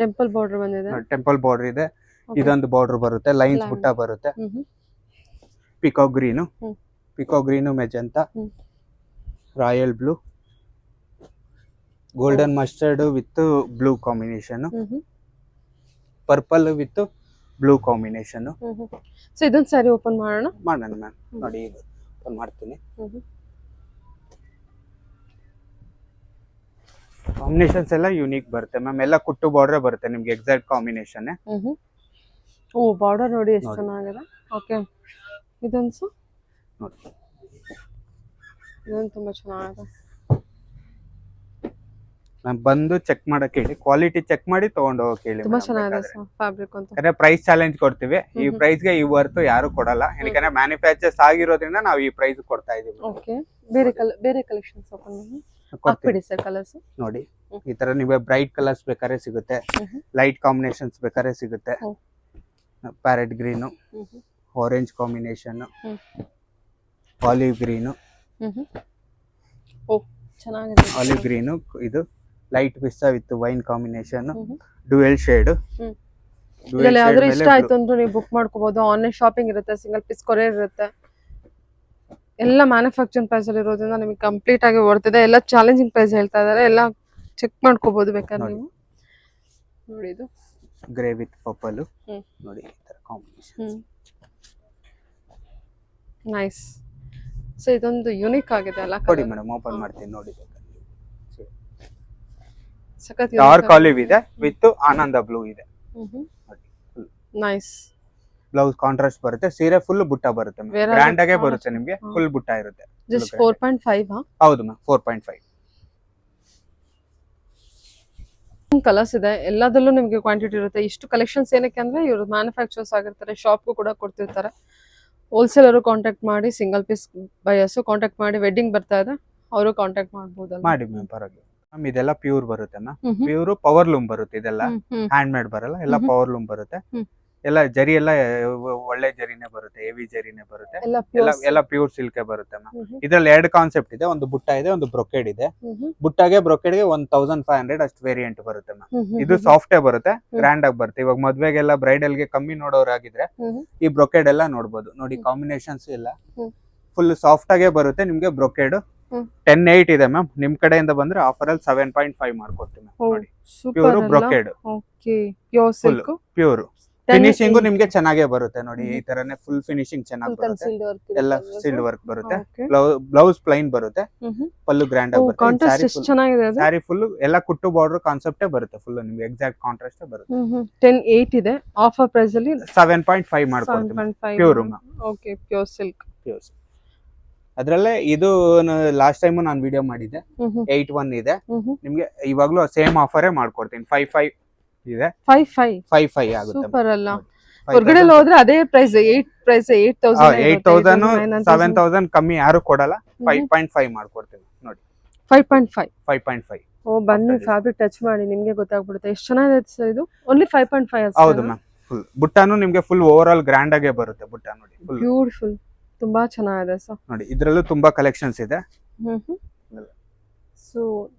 temple border ಬಂದಿದೆ ಟೆಂಪಲ್ ಬಾರ್ಡರ್ ಇದೆ ಇದೊಂದು ಬಾರ್ಡರ್ ಬರುತ್ತೆ ಲೈನ್ಸ್ ಬುಟ್ಟ ಬರುತ್ತೆ peacock green magenta royal blue golden mustard with blue combination purple with blue combination so ಇದೊಂದು ಸಾರಿ ಓಪನ್ ಮಾಡೋಣ ಮ್ಯಾಮ್ ನೋಡಿ ಇದು ಓಪನ್ ಮಾಡ್ತೀನಿ ಕಾಂಬಿನೇಷನ್ಸ್ ಎಲ್ಲ ಯೂನಿಕ್ ಬರುತ್ತೆ ಮ್ಯಾಮ್ ಎಲ್ಲ ಕುಟ್ಟು ಬಾರ್ಡರ್ ಬರುತ್ತೆ ನಿಮ್ಗೆ ಎಕ್ಸಾಕ್ಟ್ ಕಾಂಬಿನೇಷನ್ ಓ ಬಾರ್ಡರ್ ನೋಡಿ ಎಷ್ಟು ಚೆನ್ನಾಗಿದೆ ಓಕೆ ಇದೊಂದು ನೋಡಿ ಇದೊಂದು ತುಂಬಾ ಚೆನ್ನಾಗಿದೆ ಮ್ಯಾಮ್ ಬಂದು ಚೆಕ್ ಮಾಡಕ್ ಹೇಳಿ ಕ್ವಾಲಿಟಿ ಚೆಕ್ ಮಾಡಿ ತಗೊಂಡು ಹೋಗಕ್ ಹೇಳಿ ತುಂಬಾ ಚೆನ್ನಾಗಿದೆ ಸರ್ ಫ್ಯಾಬ್ರಿಕ್ ಅಂತ ಯಾಕಂದ್ರೆ ಪ್ರೈಸ್ ಚಾಲೆಂಜ್ ಕೊಡ್ತೀವಿ ಈ ಪ್ರೈಸ್ ಗೆ ಈ ವರ್ತ್ ಯಾರು ಕೊಡಲ್ಲ ಯಾಕಂದ್ರೆ ಮ್ಯಾನುಫ್ಯಾಕ್ಚರ್ಸ್ ಆಗಿರೋದ್ರಿಂದ ನಾವು ಈ ಪ್ರೈಸ್ ಕೊಡ್ತಾ ಇದೀವಿ ಓಕೆ ಬೇರೆ ಕಲೆಕ್ಷನ್ಸ್ ಓಪನ್ ಮಾಡಿ ಕೊಡ್ತೀವಿ ಸರ್ ಕಲರ್ಸ್ ನೋಡಿ ಈ ತರ ನಿಮಗೆ ಬ್ರೈಟ್ ಕಲರ್ಸ್ ಬೇಕಾದ್ರೆ ಸಿಗುತ್ತೆ ಲೈಟ್ ಕಾಂಬಿನೇಷನ್ಸ್ ಬೇಕಾದ್ರೆ ಸಿಗುತ್ತೆ parrot green orange combination olive green ಓ ಚೆನ್ನಾಗಿದೆ ಆಲಿವ್ ಗ್ರೀನು ಇದು light pista with wine combination dual shade ಇದರಲ್ಲಿ ಯಾವ್ದಾದ್ರು ಇಷ್ಟ ಆಯ್ತು ಅಂದ್ರೆ ನೀವು ಬುಕ್ ಮಾಡ್ಕೋಬಹುದು ಆನ್ಲೈನ್ ಶಾಪಿಂಗ್ ಇರುತ್ತೆ ಸಿಂಗಲ್ ಪೀಸ್ ಕೊರಿಯರ್ ಇರುತ್ತೆ ಎಲ್ಲ ಮ್ಯಾನುಫ್ಯಾಕ್ಚರಿಂಗ್ ಪ್ರೈಸ್ ಅಲ್ಲಿ ಇರೋದ್ರಿಂದ ನಿಮಗೆ ಕಂಪ್ಲೀಟ್ ಆಗಿ ಬರ್ತಿದೆ ಎಲ್ಲ ಚಾಲೆಂಜಿಂಗ್ ಪ್ರೈಸ್ ಹೇಳ್ತಾ ಇದಾರೆ ಎಲ್ಲ ಚೆಕ್ ಮಾಡ್ಕೋಬಹುದು ಬೇಕಾದ್ರೆ ನೀವು ನೋಡಿ ಇದು ಗ್ರೇ ವಿತ್ ಪರ್ಪಲ್ ನೋಡಿ ಈ ತರ ಕಾಂಬಿನೇಷನ್ ನೈಸ್ ಸೊ ಇದೊಂದು ಯೂನಿಕ್ ಆಗಿದೆ ಅಲ್ಲ ಕೊಡಿ ಮೇಡಮ್ ಓಪನ್ ಮಾಡ್ತೀನಿ ನೋಡಿ ಸಖತ್ ಡಾರ್ಕ್ ಆಲಿವ್ ಇದೆ ವಿತ್ ಆನಂದ ಬ್ಲೂ ಇದೆ ನೈಸ್ ಬ್ಲೌಸ್ ಕಾಂಟ್ರಾಸ್ಟ್ ಬರುತ್ತೆ ಸೀರೆ ಫುಲ್ ಬುಟ್ಟ ಬರುತ್ತೆ ಗ್ರ್ಯಾಂಡ್ ಆಗೇ ಬರುತ್ತೆ ನಿಮ್ಗೆ ಫುಲ್ ಬುಟ್ಟ ಇರುತ್ತೆ ಜಸ್ಟ್ 4.5 ಹೌದು ಮ್ಯಾಮ್ 4.5 ಕಲರ್ಸ್ ಇದೆ ಎಲ್ಲದಲ್ಲೂ ನಿಮಗೆ ಕ್ವಾಂಟಿಟಿ ಇರುತ್ತೆ ಇಷ್ಟು ಕಲೆಕ್ಷನ್ಸ್ ಏನಕ್ಕೆ ಅಂದ್ರೆ ಇವರು ಮ್ಯಾನುಫ್ಯಾಕ್ಚರ್ಸ್ ಆಗಿರ್ತಾರೆ ಶಾಪ್ಗೂ ಕೂಡ ಕೊಡ್ತಿರ್ತಾರೆ ಹೋಲ್ಸೇಲರು ಕಾಂಟ್ಯಾಕ್ಟ್ ಮಾಡಿ ಸಿಂಗಲ್ ಪೀಸ್ ಬಯರ್ಸ್ ಕಾಂಟ್ಯಾಕ್ಟ್ ಮಾಡಿ ವೆಡ್ಡಿಂಗ್ ಬರ್ತಾ ಇದೆ ಅವರು ಕಾಂಟ್ಯಾಕ್ಟ್ ಮಾಡಬಹುದಲ್ಲ ಮಾಡಿ ಮ್ಯಾಮ್ ಪರವಾಗಿಲ್ಲ ಮ್ಯಾಮ್ ಇದೆಲ್ಲ ಪ್ಯೂರ್ ಬರುತ್ತೆ ಮ್ಯಾಮ್ ಪ್ಯೂರ್ ಪವರ್ ಲೂಮ್ ಬರುತ್ತೆ ಇದೆಲ್ಲ ಹ್ಯಾಂಡ್ ಮೇಡ್ ಬರಲ್ಲ ಎಲ್ಲ ಪವರ್ ಲೂಮ್ ಬರುತ್ತೆ ಎಲ್ಲ ಜರಿ ಎಲ್ಲ ಒಳ್ಳೆ ಜರಿನೇ ಬರುತ್ತೆ ಹೆವಿ ಜರಿನೇ ಬರುತ್ತೆ ಎಲ್ಲ ಪ್ಯೂರ್ ಸಿಲ್ಕ್ ಬರುತ್ತೆ ಮ್ಯಾಮ್ ಇದ್ರಲ್ಲಿ ಎರಡು ಕಾನ್ಸೆಪ್ಟ್ ಇದೆ ಒಂದು ಬುಟ್ಟ ಇದೆ ಒಂದು ಬ್ರೊಕೇಡ್ ಇದೆ ಬುಟ್ಟಾಗೆ ಬ್ರೊಕೇಡ್ಗೆ 1500 ಅಷ್ಟು ವೇರಿಯಂಟ್ ಬರುತ್ತೆ ಮ್ಯಾಮ್ ಇದು ಸಾಫ್ಟೇ ಬರುತ್ತೆ ಗ್ರ್ಯಾಂಡ್ ಆಗಿ ಬರುತ್ತೆ ಇವಾಗ ಮದ್ವೆಗೆಲ್ಲ ಬ್ರೈಡಲ್ ಗೆ ಕಮ್ಮಿ ನೋಡೋರಾಗಿದ್ರೆ ಈ ಬ್ರೊಕೇಡ್ ಎಲ್ಲ ನೋಡ್ಬೋದು ನೋಡಿ ಕಾಂಬಿನೇಷನ್ಸ್ ಎಲ್ಲ ಫುಲ್ ಸಾಫ್ಟ್ ಆಗೇ ಬರುತ್ತೆ ನಿಮ್ಗೆ ಬ್ರೊಕೇಡ್ 10.8 ಇದೆ ಮ್ಯಾಮ್ ನಿಮ್ ಕಡೆಯಿಂದ ಬಂದ್ರೆ ಆಫರ್ ಅಲ್ಲಿ 7.5 ಮಾಡ್ಕೊಡ್ತೀನಿ ನೋಡಿ ಪ್ಯೂರ್ ಬ್ರೊಕೇಡ್ ಪ್ಯೂರ್ ಫಿನಿಶಿಂಗ್ ನಿಮ್ಗೆ ಚೆನ್ನಾಗೇ ಬರುತ್ತೆ ನೋಡಿ ಈ ತರನೇ ಫುಲ್ ಫಿನಿಶಿಂಗ್ ಚೆನ್ನಾಗಿ ಬರುತ್ತೆ ಎಲ್ಲ ಸಿಲ್ಡ್ ವರ್ಕ್ ಬರುತ್ತೆ ಬ್ಲೌಸ್ ಪ್ಲೈನ್ ಬರುತ್ತೆ ಪಲ್ಲು ಗ್ರ್ಯಾಂಡ್ ಆಗಿ ಬರುತ್ತೆ ಸ್ಯಾರಿ ಫುಲ್ ಎಲ್ಲ ಕುಟ್ಟು ಬಾರ್ಡರ್ ಕಾನ್ಸೆಪ್ಟೇ ಬರುತ್ತೆ ಫುಲ್ ನಿಮ್ಗೆ ಎಕ್ಸಾಕ್ಟ್ ಕಾಂಟ್ರಾಸ್ಟ್ ಬರುತ್ತೆ 10.8 ಇದೆ ಆಫರ್ ಪ್ರೈಸ್ ಅಲ್ಲಿ 7.5 ಮಾಡ್ಕೊಡ್ತೀನಿ ಪ್ಯೂರ್ ಓಕೆ ಪ್ಯೂರ್ ಸಿಲ್ಕ್ ಅದ್ರಲ್ಲೇ ಇದು ಲಾಸ್ಟ್ ಟೈಮ್ ನಾನು ವಿಡಿಯೋ ಮಾಡಿದ್ದೆ 8.1 ಇದೆ ನಿಮ್ಗೆ ಇವಾಗ್ಲೂ ಸೇಮ್ ಆಫರೇ ಮಾಡ್ಕೊಡ್ತೀನಿ 5.5 ಇದೆ 5.5 ಆಗುತ್ತೆ ಸೂಪರ್ ಅಲ್ಲ ಹೊರಗಡೆ ಹೋದ್ರೆ ಅದೇ ಪ್ರೈಸ್ 8,000 7,000 ಕಮ್ಮಿ ಯಾರು ಕೊಡಲ್ಲ 5.5 ಮಾಡ್ಕೊಡ್ತೀನಿ ನೋಡಿ 5.5 ಓ ಬನ್ನಿ ಫ್ಯಾಬ್ರಿಕ್ ಟಚ್ ಮಾಡಿ ನಿಮ್ಗೆ ಗೊತ್ತಾಗ್ಬಿಡುತ್ತೆ ಎಷ್ಟು ಚೆನ್ನಾಗಿದೆ ಇದು ಓನ್ಲಿ 5.5 ಹೌದು ಮ್ಯಾಮ್ ಫುಲ್ ಬುಟ್ಟಾನು ನಿಮ್ಗೆ ಫುಲ್ ಓವರ್ ಆಲ್ ಗ್ರ್ಯಾಂಡ್ ಆಗೇ ಬರುತ್ತೆ ಬುಟ್ಟ ನೋಡಿ ಬ್ಯೂಟಿಫುಲ್ ತುಂಬಾ ಚೆನ್ನಾಗಿದೆ ಸರ್ ನೋಡಿ ಇದ್ರಲ್ಲೂ ತುಂಬಾ ಕಲೆಕ್ಷನ್ಸ್ ಇದೆ ಸೊ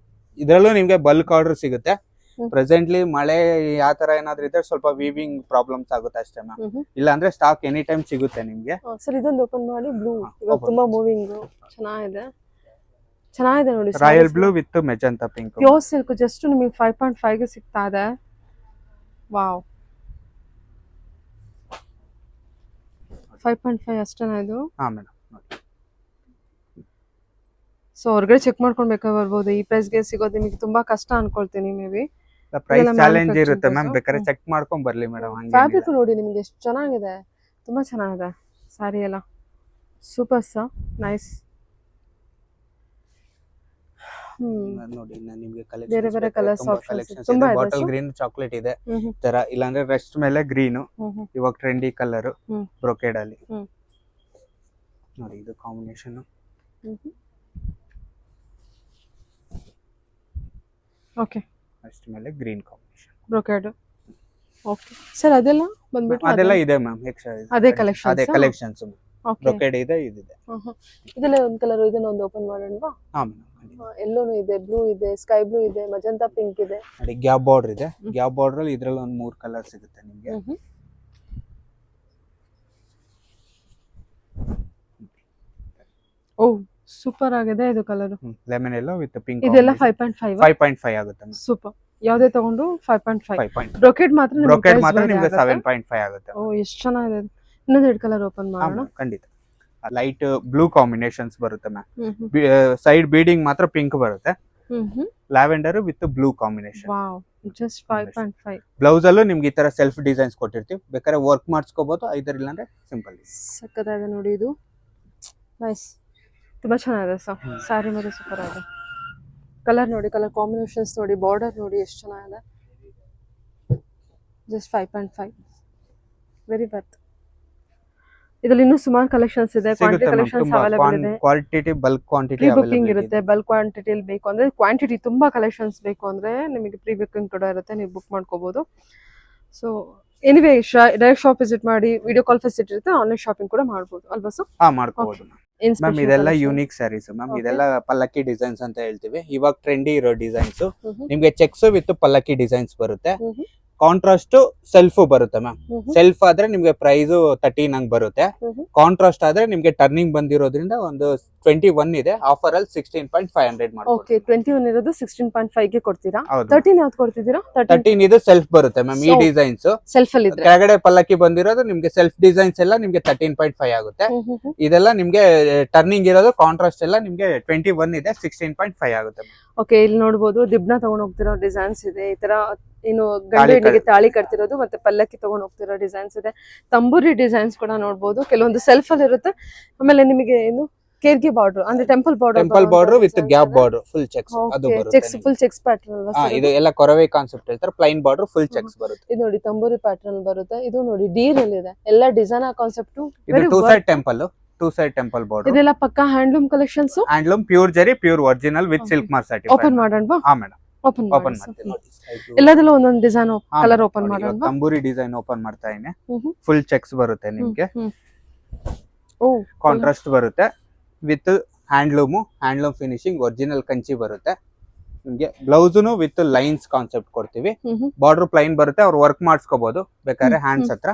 ಇದ್ರಲ್ಲೂ ನಿಮ್ಗೆ ಬಲ್ಕ್ ಆರ್ಡರ್ ಸಿಗುತ್ತೆ ಪ್ರೆಸೆಂಟ್ಲಿ ಮಳೆ ಯಾವ ತರ ಏನಾದ್ರು ಇದ್ರೆ ಸ್ವಲ್ಪ ವೀವಿಂಗ್ ಪ್ರಾಬ್ಲಮ್ಸ್ ಆಗುತ್ತೆ ಅಷ್ಟೇ ಮ್ಯಾಮ್ ಇಲ್ಲ ಅಂದ್ರೆ ಸ್ಟಾಕ್ ಎನಿ ಟೈಮ್ ಸಿಗುತ್ತೆ ನಿಮ್ಗೆ ಸರ್ ಇದೊಂದು ಓಪನ್ ಮಾಡಿ ಬ್ಲೂ ಇವಾಗ ತುಂಬಾ ಮೂವಿಂಗ್ ಚೆನ್ನಾಗಿದೆ ನೋಡಿ royal blue with magenta pink pure silk just ನಿಮಗೆ 5.5 ಗೆ ಸಿಗ್ತಾ ಇದೆ ವಾವ್ 5.5 ಅಷ್ಟೇನಾ ಇದು ಹಾ ಮೇಡಮ್ ಸೊ ಹೊರಗಡೆ ಚೆಕ್ ಮಾಡ್ಕೊಂಡು ಬೇಕಾದ್ರೆ ಬರ್ಬೋದು ಈ ಪ್ರೈಸ್ ಗೆ ಸಿಗೋದು ನಿಮಗೆ ತುಂಬಾ ಕಷ್ಟ ಅನ್ಕೊಳ್ತೀನಿ ಮೇ ಬಿ ಪ್ರೈಸ್ ಚಾಲೆಂಜ್ ಇರುತ್ತೆ ಮ್ಯಾಮ್ ಬೇಕಾದ್ರೆ ಚೆಕ್ ಮಾಡ್ಕೊಂಡ್ ಬರ್ಲಿ ಮೇಡಮ್ ಫ್ಯಾಬ್ರಿಕ್ ನೋಡಿ ನಿಮಗೆ ಎಷ್ಟು ಚೆನ್ನಾಗಿದೆ ತುಂಬಾ ಚೆನ್ನಾಗಿದೆ ಸಾರಿ ಎಲ್ಲ ಸೂಪರ್ ಸರ್, ನೈಸ್. ನೋಡಿ ನಿಮಗೆ ಬೇರೆ ಬೇರೆ ಕಲರ್ಸ್ ತುಂಬಾ ಆಪ್ಷನ್ಸ್ ಕಲೆಕ್ಷನ್ಸ್ ತುಂಬಾ ಇದೆ. ಇದೆ ಬಾಟಲ್ ಸರ್. ಗ್ರೀನ್ ಚಾಕ್ಲೇಟ್ ಇದೆ ತರ, ಇಲ್ಲಾಂದ್ರೆ ರೆಸ್ಟ್ ಮೇಲೆ ಗ್ರೀನ್, ಇವಾಗ ಟ್ರೆಂಡಿ ಕಲರ್ ಬ್ರೊಕೇಡ್ ಅಲ್ಲಿ ನೋಡಿ. ಇದು ಕಾಂಬಿನೇಷನ್ ಓಕೆ, ರೆಸ್ಟ್ ಮೇಲೆ green combination brocade. Okay sir, ಅದೆಲ್ಲ ಬಂದ್ಬಿಟ್ಟು ಅದೆಲ್ಲ ಇದೆ ಮ್ಯಾಮ್. ಎಕ್ಸ್ಟ್ರಾ ಅದೇ collections ಅದೇ ಕಲೆಕ್ಷನ್ಸ್. ಓಕೆ. ಬ್ರೊಕೇಡ್ ಇದೆ, ಇದಿದೆ. ಇದೆಲ್ಲ ಒಂದು ಕಲರ್, ಇದನ್ನ ಒಂದು ಓಪನ್ ಮಾಡೋಣವಾ? ಹಾ, ಎಲ್ಲೋನು ಇದೆ, ಬ್ಲೂ ಇದೆ, ಸ್ಕೈ ಬ್ಲೂ ಇದೆ, ಮಜಂತಾ ಪಿಂಕ್ ಇದೆ. ನೋಡಿ ಗ್ಯಾಪ್ ಬಾರ್ಡರ್ ಇದೆ. ಗ್ಯಾಪ್ ಬಾರ್ಡರ್ ಅಲ್ಲಿ ಇದ್ರಲ್ಲಿ ಒಂದು 3 ಕಲರ್ ಸಿಗುತ್ತೆ ನಿಮಗೆ. ಓ, ಸೂಪರ್ ಆಗಿದೆ ಇದು colour. Lemon yellow with pink. ಇದೆಲ್ಲ 5.5. 5.5 ಆಗುತ್ತೆ ಮ್ಯಾಮ್. ಸೂಪರ್. ಯಾವುದೇ ತಗೊಂಡು 5.5. 5.5. ಬ್ರೊಕೇಡ್ ಮಾತ್ರ ನಿಮಗೆ ಬ್ರೊಕೇಡ್ ಮಾತ್ರ ನಿಮಗೆ 7.5 ಆಗುತ್ತೆ. ಓ, ಎಷ್ಟು ಚೆನ್ನಾಗಿದೆ. ಇನ್ನೊಂದು 2 ಕಲರ್ ಓಪನ್ ಹಾ ಮಾಡೋಣ. ಖಂಡಿತ. ಲೈಟ್ ಬ್ಲೂ ಕಾಂಬಿನೇಷನ್ಸ್ ಬರುತ್ತೆ ಮ್ಯಾಮ್. ಸೈಡ್ ಬೀಡಿಂಗ್ ಮಾತ್ರ ಪಿಂಕ್ ಬರುತ್ತೆ. Lavender with blue combination. Wow, just 5.5. Blouse ಅಲ್ಲೂ ನಿಮ್ಗೆ ಈ ತರ ಸೆಲ್ಫ್ ಡಿಸೈನ್ಸ್ ಕೊಟ್ಟಿರ್ತೀವಿ, ಬೇಕಾದ್ರೆ ವರ್ಕ್ ಮಾಡಿಸ್ಕೋಬಹುದು, ಐದರ್ ಇಲ್ಲಾಂದ್ರೆ ಸಿಂಪಲ್. ಸಕ್ಕತ್ತಾಗಿದೆ ನೋಡಿ ಇದು. ನೈಸ್, ತುಂಬಾ ಚೆನ್ನಾಗಿದೆ ಸರ್. ಸ್ಯಾರಿ ಮಾತ್ರ ಸೂಪರ್ ಆಗಿದೆ. ಕಲರ್ ನೋಡಿ, ಕಲರ್ ಕಾಂಬಿನೇಷನ್ಸ್ ನೋಡಿ, ಬಾರ್ಡರ್ ನೋಡಿ ಎಷ್ಟು ಚೆನ್ನಾಗಿದೆ. Just 5.5, very worth. ಇದರಲ್ಲಿ ಇನ್ನೂ ಸುಮಾರು ಕಲೆಕ್ಷನ್ಸ್ ಇದೆ. ಕ್ವಾಂಟಿಟಿ ಕಲೆಕ್ಷನ್ಸ್ ಅವೈಲೇಬಲ್ ಇದೆ. Quantity bulk quantity pre booking ಇರುತ್ತೆ. ಬಲ್ಕ್ ಕ್ವಾಂಟಿಟಿಯಲ್ಲಿ ಬೇಕು ಅಂದ್ರೆ, ಕ್ವಾಂಟಿಟಿ ತುಂಬಾ ಕಲೆಕ್ಷನ್ಸ್ ಬೇಕು ಅಂದ್ರೆ ನಿಮಗೆ ಪ್ರೀ ಬುಕಿಂಗ್ ಕೂಡ ಇರುತ್ತೆ, ನೀವು ಬುಕ್ ಮಾಡ್ಕೋಬಹುದು. So anyway, direct shop visit ಮಾಡಿ, ವಿಡಿಯೋ ಕಾಲ್ ಫೆಸಿಲಿಟಿ ಇರುತ್ತೆ, ಆನ್ಲೈನ್ ಶಾಪಿಂಗ್ ಕೂಡ ಮಾಡಬಹುದು ಅಲ್ವಾ ಸರ್? ಹಾ, ಮಾಡ್ಕೋಬಹುದು ಮ್ಯಾಮ್. ಇದೆಲ್ಲ ಯೂನಿಕ್ ಸ್ಯಾರೀಸ್ ಮ್ಯಾಮ್. ಇದೆಲ್ಲ ಪಲ್ಲಕ್ಕಿ ಡಿಸೈನ್ಸ್ ಅಂತ ಹೇಳ್ತೀವಿ. ಇವಾಗ ಟ್ರೆಂಡಿ ಇರೋ ಡಿಸೈನ್ಸ್. ನಿಮ್ಗೆ ಚೆಕ್ಸ್ ವಿತ್ ಪಲ್ಲಕ್ಕಿ ಡಿಸೈನ್ಸ್ ಬರುತ್ತೆ. ಕಾಂಟ್ರಾಸ್ಟ್ ಸೆಲ್ಫ್ ಬರುತ್ತೆ ಮ್ಯಾಮ್. ಸೆಲ್ಫ್ ಆದ್ರೆ ನಿಮ್ಗೆ ಪ್ರೈಸ್ 13 ಹಂಗ್ ಬರುತ್ತೆ. ಕಾಂಟ್ರಾಸ್ಟ್ ಆದ್ರೆ ನಿಮ್ಗೆ ಟರ್ನಿಂಗ್ ಬಂದಿರೋದ್ರಿಂದ ಒಂದು 21 ಇದೆ. ಆಫರ್ ಅಲ್ಲಿ 16.500 ಓಕೆ, 21 ಇರೋದು 16.5 ಗೆ ಕೊಡ್ತೀರಾ? ಹೌದು. 13 ಯಾವ್ದು ಕೊಡ್ತಿದ್ದೀರಾ? 13 ಇದು ಸೆಲ್ಫ್ ಬರುತ್ತೆ ಮ್ಯಾಮ್. ಈ ಡಿಸೈನ್ಸ್ ಸೆಲ್ಫ್ ಅಲ್ಲಿ ಇದ್ರೆ ಕೆಳಗಡೆ ಪಲ್ಲಕ್ಕಿ ಬಂದಿರೋದು ನಿಮ್ಗೆ ಸೆಲ್ಫ್ ಡಿಸೈನ್ಸ್ ಎಲ್ಲ ನಿಮ್ಗೆ 13.5 ಆಗುತ್ತೆ. ಇದೆಲ್ಲ ನಿಮ್ಗೆ ಟರ್ನಿಂಗ್ ಇರೋದು ಕಾಂಟ್ರಾಸ್ಟ್ ಎಲ್ಲ ನಿಮ್ಗೆ 21 ಇದೆ, 16.5 ಆಗುತ್ತೆ. ಓಕೆ, ಇಲ್ಲಿ ನೋಡಬಹುದು ದಿಬ್ನ ತಗೊಂಡ್ ಹೋಗ್ತಿರೋ ಡಿಸೈನ್ಸ್ ಇದೆ. ಈ ತರ ಇನ್ನು ಗಂಡು ಹೆಣ್ಣಿಗೆ ತಾಳಿ ಕಟ್ತಿರೋದು ಮತ್ತೆ ಪಲ್ಲಕ್ಕಿ ತಗೊಂಡ್ ಹೋಗ್ತಿರೋ ಡಿಸೈನ್ಸ್ ಇದೆ. ತಂಬೂರಿ ಡಿಸೈನ್ಸ್ ಕೂಡ ನೋಡಬಹುದು. ಕೆಲವೊಂದು ಸೆಲ್ಫ್ ಅಲ್ಲಿ ಇರುತ್ತೆ. ಆಮೇಲೆ ನಿಮಗೆ ಏನು ಕೇರ್ಗಿ ಬಾರ್ಡರ್ ಅಂದ್ರೆ temple border with gap border full cheques ಅದು ಬರುತ್ತೆ. ಚೆಕ್ಸ್, ಫುಲ್ ಚೆಕ್ಸ್ ಪ್ಯಾಟರ್ನ್ ಅಲ್ವಾ ಸರ್? ಇದು ಎಲ್ಲ ಕೊರವೆ ಕಾನ್ಸೆಪ್ಟ್ ಹೇಳ್ತಾರೆ. ಪ್ಲೈನ್ ಬಾರ್ಡರ್ ಫುಲ್ ಚೆಕ್ಸ್ ಬರುತ್ತೆ. ಇದು ನೋಡಿ ತಂಬೂರಿ ಪ್ಯಾಟರ್ನ್ ಬರುತ್ತೆ. ಇದು ನೋಡಿ ಡೀಲ್ ಅಲ್ಲಿ ಇದೆ. ಎಲ್ಲ ಡಿಸೈನ್ ಕಾನ್ಸೆಪ್ಟ್. ಇದು ಟೂ ಸೈಡ್ ಟೆಂಪಲ್ ಬಾರ್ಡರ್. ಇದೆಲ್ಲ ಪಕ್ಕಾ handloom collections. Handloom, pure zari, pure original with silk mark certified. Open ಮಾಡೋಣವಾ? ಹಾ ಮೇಡಂ, ಓಪನ್ ಮಾಡ್ತೀನಿ ನೋಡಿ. ಎಲ್ಲದರಲ್ಲೂ ಒಂದೊಂದು ಡಿಸೈನ್ ಕಲರ್ ಓಪನ್ ಮಾಡೋಣವಾ? ತಂಬೂರಿ ಡಿಸೈನ್ ಓಪನ್ ಮಾಡ್ತಾ ಇದೀನಿ. ಫುಲ್ ಚೆಕ್ಸ್ ಬರುತ್ತೆ ನಿಮ್ಗೆ. ಓ, ಕಾಂಟ್ರಾಸ್ಟ್ ಬರುತ್ತೆ with handloom finishing, original Kanchi ಬರುತ್ತೆ ನಿಮ್ಗೆ. ಬ್ಲೌಸ್ನು ವಿತ್ ಲೈನ್ಸ್ ಕಾನ್ಸೆಪ್ಟ್ ಕೊಡ್ತೀವಿ. ಬಾರ್ಡರ್ ಪ್ಲೈನ್ ಬರುತ್ತೆ, ಅವ್ರು ವರ್ಕ್ ಮಾಡಿಸ್ಕೋಬಹುದು ಬೇಕಾದ್ರೆ ಹ್ಯಾಂಡ್ಸ್ ಹತ್ರ.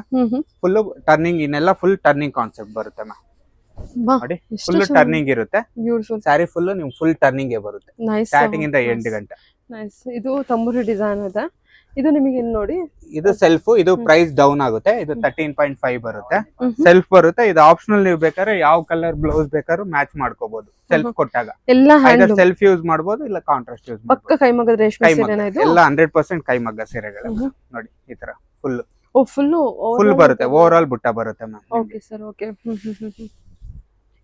ಫುಲ್ ಟರ್ನಿಂಗ್, ಇನ್ನೆಲ್ಲ ಫುಲ್ ಟರ್ನಿಂಗ್ ಕಾನ್ಸೆಪ್ಟ್ ಬರುತ್ತೆ ಮ್ಯಾಮ್. ನೋಡಿ ಫುಲ್ ಟರ್ನಿಂಗ್ ಇರುತ್ತೆ. ಸ್ಯಾರಿ ಫುಲ್ ನಿಮ್ ಫುಲ್ ಟರ್ನಿಂಗ್ ಬರುತ್ತೆ ಸ್ಟಾರ್ಟಿಂಗ್ ಇಂದ ಎಂಡ್ ಗಂಟೆ. ನೈಸ್. ಇದು ತಂಬೂರಿ ಡಿಸೈನ್ ಇದೆ. ಇದು ನಿಮಗೆ ನೋಡಿ, ಇದು ಸೆಲ್ಫ್. ಇದು ಪ್ರೈಸ್ ಡೌನ್ ಆಗುತ್ತೆ. ಇದು 13.5 ಬರುತ್ತೆ. ಸೆಲ್ಫ್ ಬರುತ್ತೆ. ಇದು ಆಪ್ಷನಲ್. ನೀವು ಬೇಕಾದ್ರೆ ಯಾವ ಕಲರ್ ಬ್ಲೌಸ್ ಬೇಕಾದ್ರೂ ಮ್ಯಾಚ್ ಮಾಡ್ಕೋಬಹುದು ಸೆಲ್ಫ್ ಕೊಟ್ಟಾಗ. ಎಲ್ಲ ಸೆಲ್ಫ್ ಯೂಸ್ ಮಾಡಬಹುದು, ಇಲ್ಲ ಕಾಂಟ್ರಾಸ್ಟ್ ಯೂಸ್ ಪಕ್ಕ ಕೈಮಗ್ಗದ ರೇಷ್ಮೆ ಸೀರೆನಾ ಇದು? ಎಲ್ಲ 100% ಕೈಮಗ್ಗ ಸೀರೆಗಳು ನೋಡಿ. ಈ ತರ ಫುಲ್ ಫುಲ್ ಬರುತ್ತೆ. ಓವರ್ ಆಲ್ ಬುಟ್ಟ ಬರುತ್ತೆ ಮ್ಯಾಮ್. Okay sir, okay.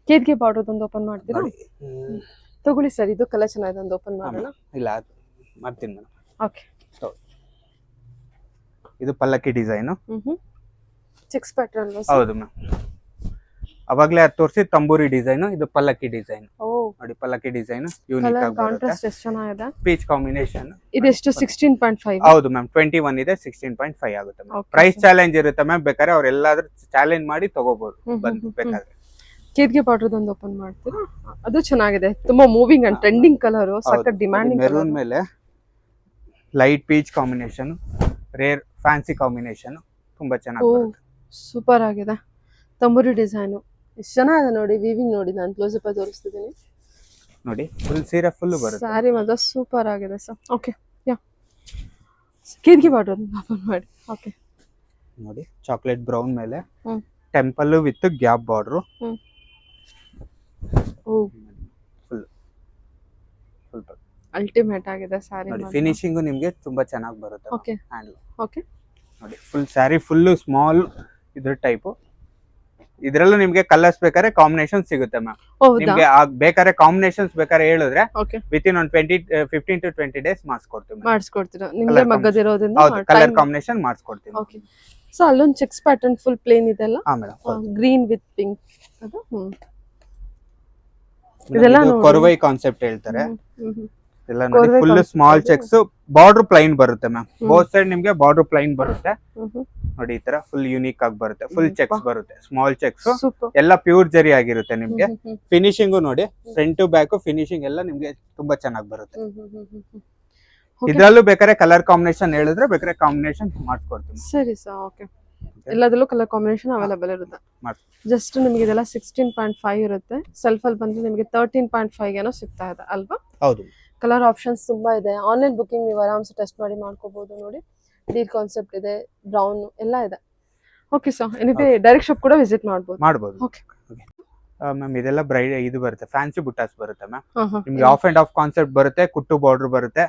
ಕೇದ್ಗೆ ಬಾರ್ಡರ್ ಒಂದು ಓಪನ್ ಮಾಡ್ತೀರಾ? ತಗೊಳ್ಳಿ ಸರ್, ಇದು ಕಲರ್ ಚೆನ್ನಾಗಿದೆ, ಒಂದು ಓಪನ್ ಮಾಡೋಣ. ಇಲ್ಲ ಮಾಡ್ತೀನಿ ಮೇಡಮ್. ಓಕೆ, ಇದು ಪಲ್ಲಕ್ಕಿ ಡಿಸೈನ್. Cheques pattern. ಹೌದು ಮ್ಯಾಮ್. ಅವಾಗ್ಲೇ ಅದು ತೋರಿಸಿ ತಂಬೂರಿ ಡಿಸೈನ್. ಇದು ಪಲ್ಲಕ್ಕಿ ಡಿಸೈನ್. ನೋಡಿ ಪಲ್ಲಕ್ಕಿ ಡಿಸೈನ್ ಯೂನಿಕ್ ಆಗಿ ಕಾಂಟ್ರಾಸ್ಟ್ ಎಷ್ಟು ಚೆನ್ನಾಗಿದೆ. Peach combination. ಇದೆಷ್ಟು? 16.5. ಹೌದು ಮ್ಯಾಮ್. 21 ಇದೆ, 16.5 ಆಗುತ್ತೆ ಮ್ಯಾಮ್. ಪ್ರೈಸ್ ಚಾಲೆಂಜ್ ಇರುತ್ತೆ ಮ್ಯಾಮ್. ಬೇಕಾದ್ರೆ ಅವ್ರೆಲ್ಲಾದ್ರೂ ಚಾಲೆಂಜ್ ಮಾಡಿ ತಗೋಬಹುದು ಬಂದು ಬೇಕಾದ್ರೆ. ಕೇದ್ಗೆ ಬಾರ್ಡರ್ ಒಂದು ಓಪನ್ ಮಾಡ್ತೀರಾ? ಅದು ಚೆನ್ನಾಗಿದೆ, ತುಂಬಾ ಮೂವಿಂಗ್ ಅಂಡ್ ಟ್ರೆಂಡಿಂಗ್ ಕಲರ್, ಸಖತ್ ಡಿಮ್ಯಾಂಡಿಂಗ್. ಮೆರೂನ್ ಮೇಲೆ light peach combination, rare fancy combination, ತುಂಬಾ ಚೆನ್ನಾಗಿ ಬರುತ್ತೆ. ಸೂಪರ್ ಆಗಿದೆ. ತಂಬೂರಿ ಡಿಸೈನ್ ಎಷ್ಟು ಚೆನ್ನಾಗಿದೆ ನೋಡಿ. ವೀವಿಂಗ್ ನೋಡಿ, ನಾನು ಕ್ಲೋಸ್ ಅಪ್ ತೋರಿಸ್ತಿದ್ದೀನಿ ನೋಡಿ. ಫುಲ್ ಸೀರೆ ಫುಲ್ ಬರುತ್ತೆ. ಸ್ಯಾರಿ ಮಾತ್ರ ಸೂಪರ್ ಆಗಿದೆ ಸರ್. ಓಕೆ, ಯಾ ಕೇದ್ಗೆ ಬಾರ್ಡರ್ ಓಪನ್ ಮಾಡಿ. ಓಕೆ, ನೋಡಿ ಚಾಕ್ಲೇಟ್ ಬ್ರೌನ್ ಮೇಲೆ temple with gap border. Full ultimate ಆಗಿದೆ ಸ್ಯಾರಿ. ನೋಡಿ ಫಿನಿಶಿಂಗ್ ನಿಮ್ಗೆ ತುಂಬಾ ಚೆನ್ನಾಗಿ ಬರುತ್ತೆ. Okay, handloom. ಓಕೆ. ನೋಡಿ ಫುಲ್ ಸ್ಯಾರಿ ಫುಲ್ ಸ್ಮಾಲ್ ಇದ್ರ ಟೈಪ್ ಇದ್ರಲ್ಲೂ ನಿಮ್ಗೆ ಕಲರ್ಸ್ ಬೇಕಾದ್ರೆ ಕಾಂಬಿನೇಷನ್ ಸಿಗುತ್ತೆ ಮ್ಯಾಮ್. ಹೌದಾ ನಿಮ್ಗೆ ಬೇಕಾದ್ರೆ ಕಾಂಬಿನೇಷನ್ಸ್ ಬೇಕಾದ್ರೆ ಹೇಳಿದ್ರೆ ಓಕೆ ವಿತ್ ಇನ್ ಒಂದು 15 to 20 days ಮಾಡಿಸ್ಕೊಡ್ತೀವಿ. ಮಾಡಿಸ್ಕೊಡ್ತೀರಾ ನಿಮ್ಗೆ ಮಗ್ಗದಿರೋದ್ರಿಂದ ಹೌದು, ಕಲರ್ ಕಾಂಬಿನೇಷನ್ ಮಾಡಿಸ್ಕೊಡ್ತೀವಿ. ಓಕೆ. ಸೊ ಅಲ್ಲೊಂದು ಚೆಕ್ಸ್ ಪ್ಯಾಟರ್ನ್ ಫುಲ್ ಪ್ಲೇನ್ ಇದೆಲ್ಲ ಹಾ ಮೇಡಮ್. ಗ್ರೀನ್ ವಿತ್ ಪಿಂಕ್ ಅದು ಇದೆಲ್ಲ ನೋಡಿ. ಕೊರವೈ ಕಾನ್ಸೆಪ್ಟ್ ಹೇಳ್ತಾರೆ. ಎಲ್ಲ ನೋಡಿ ಕೊರವೈ ಫುಲ್ concept ಸ್ಮಾಲ್ ಅದು. ಚೆಕ್ಸ್, ಬಾರ್ಡರ್ ಪ್ಲೈನ್ ಬರುತ್ತೆ ಮ್ಯಾಮ್. ಬೋತ್ ಸೈಡ್ ನಿಮ್ಗೆ ಬಾರ್ಡರ್ ಪ್ಲೈನ್ ಬರುತ್ತೆ ನೋಡಿ. ಈ ತರ ಫುಲ್ ಯೂನಿಕ್ ಆಗಿ ಬರುತ್ತೆ. ಫುಲ್ ಚೆಕ್ಸ್ ಬರುತ್ತೆ, ಸ್ಮಾಲ್ ಚೆಕ್ಸ್, ಸೂಪರ್. ಎಲ್ಲ ಪ್ಯೂರ್ ಜರಿ ಆಗಿರುತ್ತೆ ನಿಮ್ಗೆ. ಫಿನಿಶಿಂಗು ನೋಡಿ, ಫ್ರಂಟ್ ಟು ಬ್ಯಾಕ್ ಫಿನಿಶಿಂಗ್ ಎಲ್ಲ ನಿಮ್ಗೆ ತುಂಬಾ ಚೆನ್ನಾಗಿ ಬರುತ್ತೆ. ಇದ್ರಲ್ಲೂ ಬೇಕಾದ್ರೆ ಕಲರ್ ಕಾಂಬಿನೇಷನ್ ಹೇಳಿದ್ರೆ ಬೇಕಾದ್ರೆ ಕಾಂಬಿನೇಷನ್ ಮಾಡ್ಕೊಡ್ತೀನಿ. ಸರಿ ಸರ್, ಓಕೆ. ಎಲ್ಲದರಲ್ಲೂ ಕಲರ್ ಕಾಂಬಿನೇಷನ್ ಅವೈಲೇಬಲ್ ಇರುತ್ತೆ. ಜಸ್ಟ್ ನಿಮಗೆ ಇದೆಲ್ಲ 16.5 ಇರುತ್ತೆ. ಸೆಲ್ಫ್ ಅಲ್ಲಿ ಬಂದ್ರೆ ನಿಮಗೆ 13.5 ಏನೋ ಸಿಗ್ತಾ ಇದೆ ಅಲ್ವಾ? ಹೌದು. ಕಲರ್ ಆಪ್ಷನ್ಸ್ ತುಂಬಾ ಇದೆ. ಆನ್ಲೈನ್ ಬುಕಿಂಗ್ ನೀವು ಆರಾಮ್ಸೆ ಟೆಸ್ಟ್ ಮಾಡಿ ಮಾಡ್ಕೋಬಹುದು. ನೋಡಿ ಡೀಲ್ ಕಾನ್ಸೆಪ್ಟ್ ಇದೆ, ಬ್ರೌನ್ ಎಲ್ಲ ಇದೆ. Okay sir, anyway direct shop ಕೂಡ ವಿಸಿಟ್ ಮಾಡಬಹುದು. ಓಕೆ ಮ್ಯಾಮ್, ಇದೆಲ್ಲ ಬ್ರೈಡ್ ಇದು ಬರುತ್ತೆ, ಫ್ಯಾನ್ಸಿ ಬುಟ್ಟಾಸ್ ಬರುತ್ತೆ ಮ್ಯಾಮ್. ನಿಮ್ಗೆ ಆಫ್ ಅಂಡ್ ಆಫ್ ಕಾನ್ಸೆಪ್ಟ್ ಬರುತ್ತೆ, ಕುಟ್ಟು ಬಾರ್ಡರ್ ಬರುತ್ತೆ,